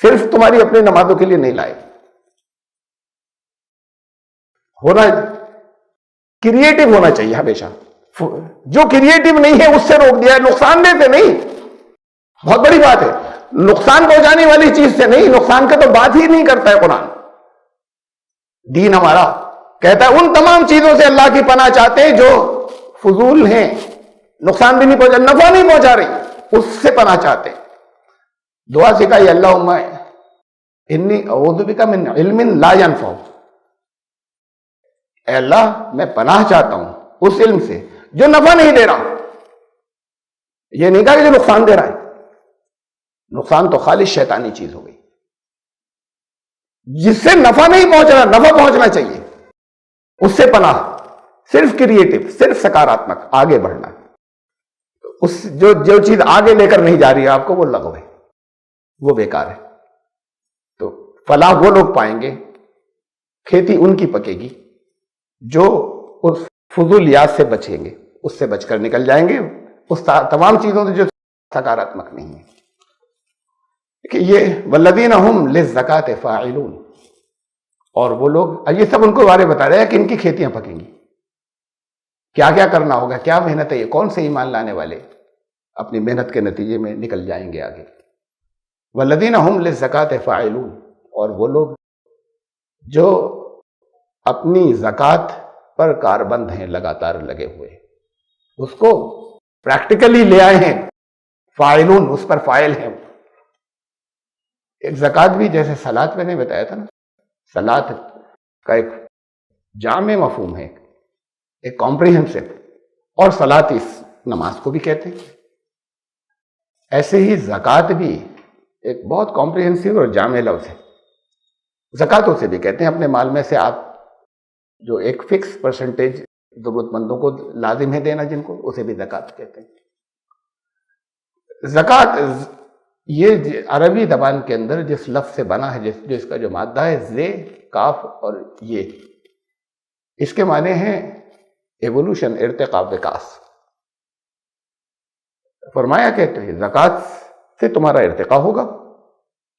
صرف تمہاری اپنی نمازوں کے لیے نہیں لائے. ہونا کریٹو ہونا چاہیے ہمیشہ. جو کریٹو نہیں ہے اس سے روک دیا ہے. نقصان دہ سے نہیں، بہت بڑی بات ہے. نقصان پہنچانے والی چیز سے نہیں، نقصان کا تو بات ہی نہیں کرتا ہے قرآن. دین ہمارا کہتا ہے ان تمام چیزوں سے اللہ کی پناہ چاہتے ہیں جو فضول ہیں، نقصان بھی نہیں پہنچا، نفع نہیں پہنچا رہی، اس سے پناہ چاہتے ہیں. دعا سکھائی اللہم انی اعوذ بک من علم لا ینفع. اے اللہ میں پناہ چاہتا ہوں اس علم سے جو نفع نہیں دے رہا. یہ نہیں کہا کہ جو نقصان دے رہا ہے. نقصان تو خالص شیطانی چیز ہو گئی. جس سے نفع نہیں پہنچ رہا، نفع پہنچنا چاہیے، اس سے پناہ. صرف کریٹو، صرف سکاراتمک، آگے بڑھنا. اس جو چیز آگے لے کر نہیں جا رہی ہے آپ کو، وہ لغو ہے، وہ بیکار ہے. تو فلاح وہ لوگ پائیں گے، کھیتی ان کی پکے گی جو اس فضولیات سے بچیں گے، اس سے بچ کر نکل جائیں گے. اس تمام چیزوں سے جو سکاراتمک نہیں ہے کہ یہ والذین ہم للزکاۃ فاعلون. اور وہ لوگ، یہ سب ان کو بارے بتا رہے ہیں کہ ان کی کھیتیاں پکیں گی، کیا کیا کرنا ہوگا، کیا محنت ہے. یہ کون سے ایمان لانے والے اپنی محنت کے نتیجے میں نکل جائیں گے آگے. والذین ہم للزکاۃ فاعلون. اور وہ لوگ جو اپنی زکوٰۃ پر کاربند ہیں، لگاتار لگے ہوئے، اس کو پریکٹیکلی لے آئے ہیں. فاعلون، اس پر فاعل ہیں. ایک زکوٰۃ بھی جیسے صلاۃ میں نے بتایا تھا نا، صلاۃ کا ایک جامع مفہوم ہے، ایک کمپریہنسو، اور صلاۃ اس نماز کو بھی کہتے ہیں. ایسے ہی زکوٰۃ بھی ایک بہت کمپریہنسو اور جامع لفظ ہے. زکوٰۃ اسے بھی کہتے ہیں اپنے مال میں سے آپ جو ایک فکس پرسنٹیج ضرورت مندوں کو لازم ہے دینا، جن کو، اسے بھی زکوٰۃ کہتے ہیں. زکوٰۃ یہ عربی زبان کے اندر جس لفظ سے بنا ہے، جو اس کا جو مادہ ہے، زے، کاف اور یہ، اس کے معنی ہیں ایوولوشن، ارتقاء، وکاس. فرمایا کہ زکوٰۃ سے تمہارا ارتقاء ہوگا،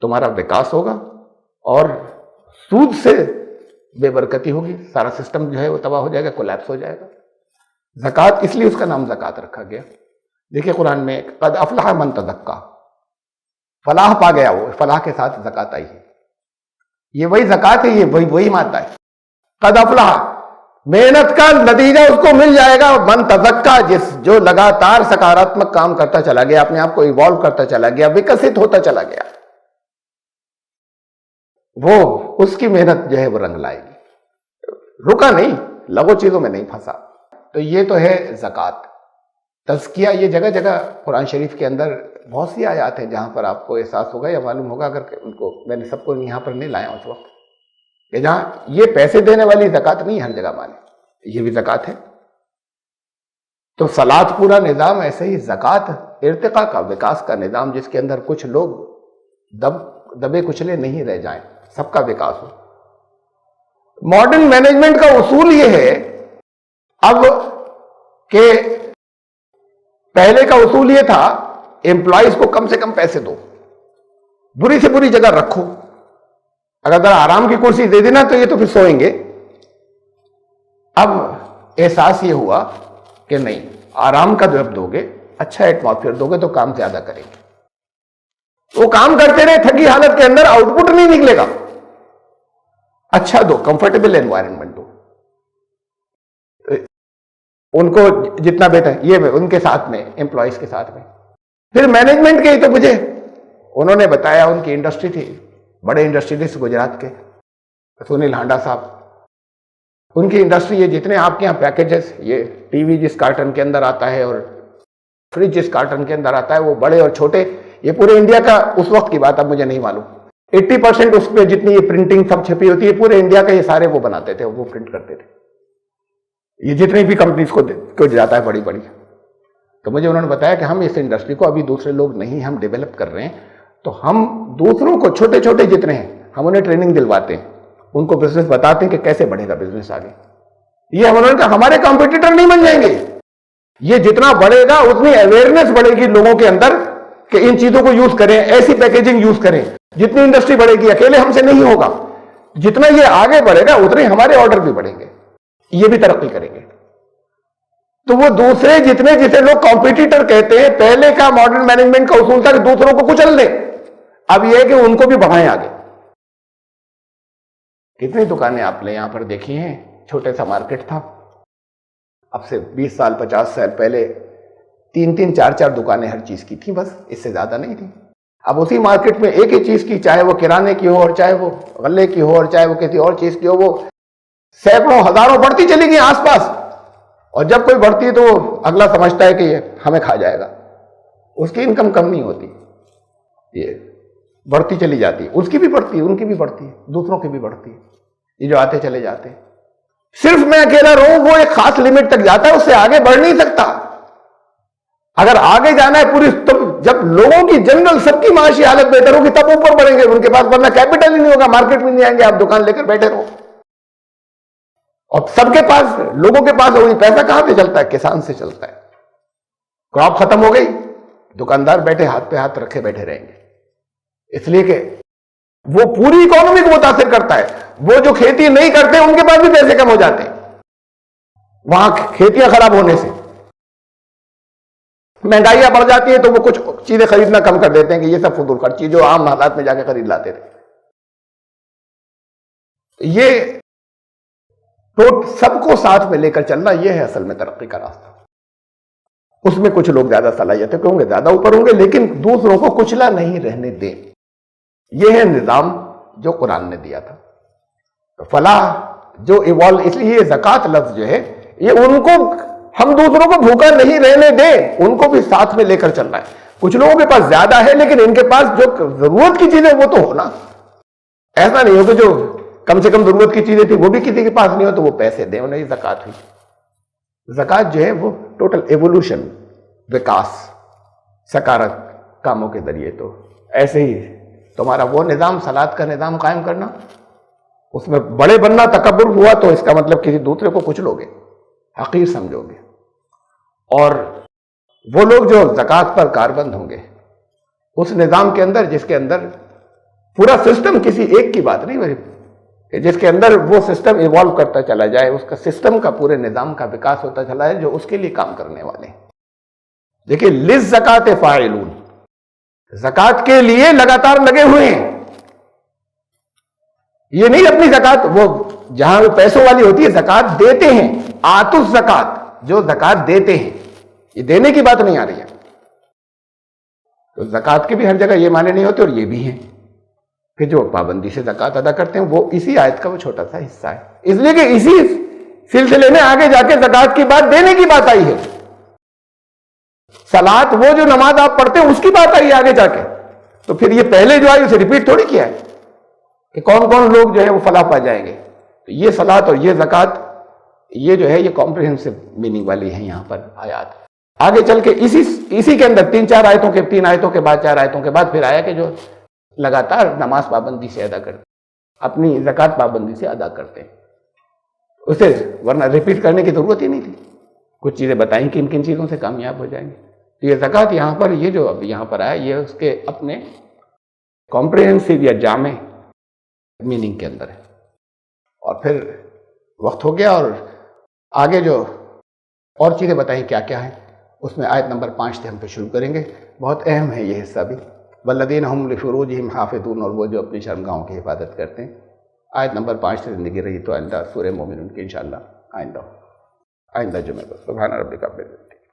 تمہارا وکاس ہوگا، اور سود سے بے برکتی ہوگی. سارا سسٹم جو ہے وہ تباہ ہو جائے گا، کولیپس ہو جائے گا. زکوٰۃ اس لیے اس کا نام زکوٰۃ رکھا گیا. دیکھیں قرآن میں قد افلح من تزکا، فلاح پا گیا، وہ فلاح کے ساتھ زکوٰۃ آئی ہے. یہ وہی زکوٰۃ ہے، یہ وہی مادہ ہے. قد افلح، محنت کا نتیجہ اس کو مل جائے گا. من تزکا، جو لگاتار سکاراتمک کام کرتا چلا گیا، اپنے آپ کو ایوالو کرتا چلا گیا، وکست ہوتا چلا گیا، وہ اس کی محنت جو ہے وہ رنگ لائے گی. رکا نہیں، لغو چیزوں میں نہیں پھنسا. تو یہ تو ہے زکوٰۃ. تزکیہ، یہ جگہ جگہ قرآن شریف کے اندر بہت سی آیات ہیں جہاں پر آپ کو احساس ہوگا یا معلوم ہوگا، اگر ان کو میں نے سب کو یہاں پر نہیں لایا اس وقت، کہ جہاں یہ پیسے دینے والی زکوٰۃ نہیں ہر جگہ مانے. یہ بھی زکوٰۃ ہے. تو صلاۃ پورا نظام ایسے ہی زکوٰۃ ارتقاء کا، وکاس کا نظام، جس کے اندر کچھ لوگ دبے کچلے نہیں رہ جائیں، سب کا وکاس ہو. ماڈرن مینجمنٹ کا اصول یہ ہے اب کہ پہلے کا اصول یہ تھا امپلائیز کو کم سے کم پیسے دو، بری سے بری جگہ رکھو، اگر ذرا آرام کی کرسی دے دینا تو یہ تو پھر سوئیں گے. اب احساس یہ ہوا کہ نہیں، آرام کا جب دو گے، اچھا ایٹماسفیئر دو گے تو کام زیادہ کریں گے. وہ کام کرتے رہے تھکی حالت کے اندر، آؤٹ پٹ نہیں نکلے گا. اچھا دو، کمفرٹیبل انوائرمنٹ دو ان کو جتنا بہتر، یہ ان کے ساتھ میں، امپلائیز کے ساتھ میں. پھر مینجمنٹ کے تو مجھے انہوں نے بتایا، ان کی انڈسٹری تھی، بڑے انڈسٹریلسٹ گجرات کے سنیل ہانڈا صاحب، ان کی انڈسٹری، یہ جتنے آپ کے یہاں پیکیجز، یہ ٹی وی جس کارٹن کے اندر آتا ہے اور فریج جس کارٹن کے اندر آتا ہے، وہ بڑے اور چھوٹے، یہ پورے انڈیا کا اس وقت کی بات، اب مجھے نہیں معلوم، 80% اس پہ جتنی یہ پرنٹنگ سب چھپی ہوتی ہے پورے انڈیا کا، یہ سارے وہ بناتے تھے، وہ پرنٹ کرتے تھے، یہ جتنی بھی کمپنیز کو جاتا ہے بڑی بڑی. تو مجھے انہوں نے بتایا کہ ہم اس انڈسٹری کو ابھی دوسرے لوگ نہیں، ہم ڈیولپ کر رہے ہیں، تو ہم دوسروں کو چھوٹے چھوٹے جتنے ہیں ہم انہیں ٹریننگ دلواتے ہیں، ان کو بزنس بتاتے ہیں کہ کیسے بڑھے گا بزنس آگے. یہ انہوں نے کہا ہمارے کمپیٹیٹر نہیں بن جائیں گے، یہ جتنا بڑھے گا اتنی اویئرنیس بڑھے گی لوگوں کے اندر کہ ان چیزوں کو یوز کریں، ایسی پیکیجنگ یوز کریں. جتنی انڈسٹری بڑھے گی، اکیلے ہم سے نہیں ہوگا، جتنا یہ آگے بڑھے گا اتنے ہمارے آرڈر بھی بڑھیں گے، یہ بھی ترقی کریں گے. تو وہ دوسرے جتنے جسے لوگ کمپیٹیٹر کہتے ہیں، پہلے کا ماڈرن مینجمنٹ کا اصول تھا کہ دوسروں کو کچل دیں، اب یہ ہے کہ ان کو بھی بڑھائیں آگے. کتنی دکانیں آپ نے یہاں پر دیکھی ہیں، چھوٹے سا مارکیٹ تھا، اب سے 20 سال 50 سال پہلے 3 4 دکانیں ہر چیز کی تھیں، بس اس سے زیادہ نہیں تھی. اب اسی مارکیٹ میں ایک ہی چیز کی، چاہے وہ کرانے کی ہو اور چاہے وہ غلے کی ہو اور چاہے وہ کسی اور چیز کی ہو، وہ سینکڑوں ہزاروں بڑھتی چلی گئی آس پاس. اور جب کوئی بڑھتی ہے تو اگلا سمجھتا ہے کہ یہ ہمیں کھا جائے گا، اس کی انکم کم نہیں ہوتی، یہ بڑھتی چلی جاتی ہے، اس کی بھی بڑھتی ہے، ان کی بھی بڑھتی ہے، دوسروں کی بھی بڑھتی ہے، یہ جو آتے چلے جاتے ہیں. صرف میں اکیلا رہوں وہ ایک خاص لمٹ تک جاتا ہے، اس سے آگے بڑھ نہیں سکتا. اگر آگے جانا ہے پوری، تو جب لوگوں کی جنرل سب کی معاشی حالت بہتر ہوگی تب اوپر بڑھیں گے ان کے پاس، ورنہ کیپٹل ہی نہیں ہوگا، مارکیٹ میں نہیں آئیں گے، آپ دکان لے کر بیٹھے رہو. اور سب کے پاس، لوگوں کے پاس وہی پیسہ کہاں سے چلتا ہے؟ کسان سے چلتا ہے. کراپ ختم ہو گئی، دکاندار بیٹھے ہاتھ پہ ہاتھ رکھے بیٹھے رہیں گے، اس لیے کہ وہ پوری اکانومی کو متاثر کرتا ہے. وہ جو کھیتی نہیں کرتے ان کے پاس بھی پیسے کم ہو جاتے ہیں، وہاں کھیتیاں خراب ہونے سے مہنگائیاں بڑھ جاتی ہیں، تو وہ کچھ چیزیں خریدنا کم کر دیتے ہیں کہ یہ سب فضول خرچی جو عام حالات میں جا کے خرید لاتے تھے. یہ تو سب کو ساتھ میں لے کر چلنا، یہ ہے اصل میں ترقی کا راستہ. اس میں کچھ لوگ زیادہ صلاحیتیں ہوں گے، زیادہ اوپر ہوں گے، لیکن دوسروں کو کچلا نہیں رہنے دیں. یہ ہے نظام جو قرآن نے دیا تھا. فلاح جو ایوالو، اس لیے یہ زکوٰۃ لفظ جو ہے، یہ ان کو، ہم دوسروں کو بھوکا نہیں رہنے دیں، ان کو بھی ساتھ میں لے کر چلنا ہے. کچھ لوگوں کے پاس زیادہ ہے لیکن ان کے پاس جو ضرورت کی چیزیں وہ تو ہونا، ایسا نہیں ہو کہ جو کم سے کم ضرورت کی چیزیں تھی وہ بھی کسی کے پاس نہیں ہو تو وہ پیسے دیں، انہیں زکوٰۃ ہوئی. زکوٰۃ جو ہے وہ ٹوٹل ایوولوشن، وکاس، سکارت کاموں کے ذریعے. تو ایسے ہی تمہارا وہ نظام، صلاۃ کا نظام قائم کرنا، اس میں بڑے بننا، تکبر ہوا تو اس کا مطلب کسی دوسرے کو کچھ لوگے، حقیر سمجھو گے. اور وہ لوگ جو زکوٰۃ پر کاربند ہوں گے اس نظام کے اندر، جس کے اندر پورا سسٹم، کسی ایک کی بات نہیں، جس کے اندر وہ سسٹم ایوالو کرتا چلا جائے، اس کا سسٹم کا، پورے نظام کا وکاس ہوتا چلا جائے، جو اس کے لیے کام کرنے والے ہیں. دیکھیے، للزکوٰۃ فاعلون، زکوٰۃ کے لیے لگاتار لگے ہوئے ہیں. یہ نہیں اپنی زکوٰۃ، وہ جہاں پیسوں والی ہوتی ہے، زکوٰۃ دیتے ہیں، آتوا الزکوٰۃ، جو زکوٰۃ دیتے ہیں، یہ دینے کی بات نہیں آ رہی ہے. تو زکوٰۃ کے بھی ہر جگہ یہ معنی نہیں ہوتے، اور یہ بھی ہیں کہ جو پابندی سے زکوٰۃ ادا کرتے ہیں، وہ اسی آیت کا وہ چھوٹا سا حصہ ہے. اس لیے کہ اسی سلسلے میں آگے جا کے زکوٰۃ کی بات، دینے کی بات آئی ہے. صلاۃ، وہ جو نماز آپ پڑھتے ہیں، اس کی بات آئی آگے جا کے. تو پھر یہ پہلے جو آئی اسے ریپیٹ تھوڑی کیا ہے کہ کون کون لوگ جو ہے وہ فلاح پا جائیں گے. تو یہ صلاۃ اور یہ زکوٰۃ یہ جو ہے یہ کمپریہنسو میننگ والی ہیں یہاں پر آیات. آگے چل کے اسی کے اندر 3 آیتوں کے بعد 4 آیتوں کے بعد پھر آیا کہ جو لگاتار نماز پابندی سے ادا کرتے، اپنی زکوٰۃ پابندی سے ادا کرتے ہیں، اسے ورنہ ریپیٹ کرنے کی ضرورت ہی نہیں تھی. کچھ چیزیں بتائیں کہ کن چیزوں سے کامیاب ہو جائیں گے. تو یہ زکوٰۃ یہاں پر یہ جو اب یہاں پر آیا یہ اس کے اپنے کمپریہنسو یا جامع میننگ کے اندر ہے. اور پھر وقت ہو گیا اور آگے جو اور چیزیں بتائیں کیا کیا ہیں اس میں آیت نمبر 5 سے ہم پہ شروع کریں گے. بہت اہم ہے یہ حصہ بھی. والذین هم لفروجہم حافظون، اور وہ جو اپنی شرمگاہوں کی حفاظت کرتے ہیں. آیت نمبر 5 سے زندگی رہی تو آئندہ سورہ مومنون کی انشاءاللہ آئندہ جمعہ کو. سبحان ربک رب العزت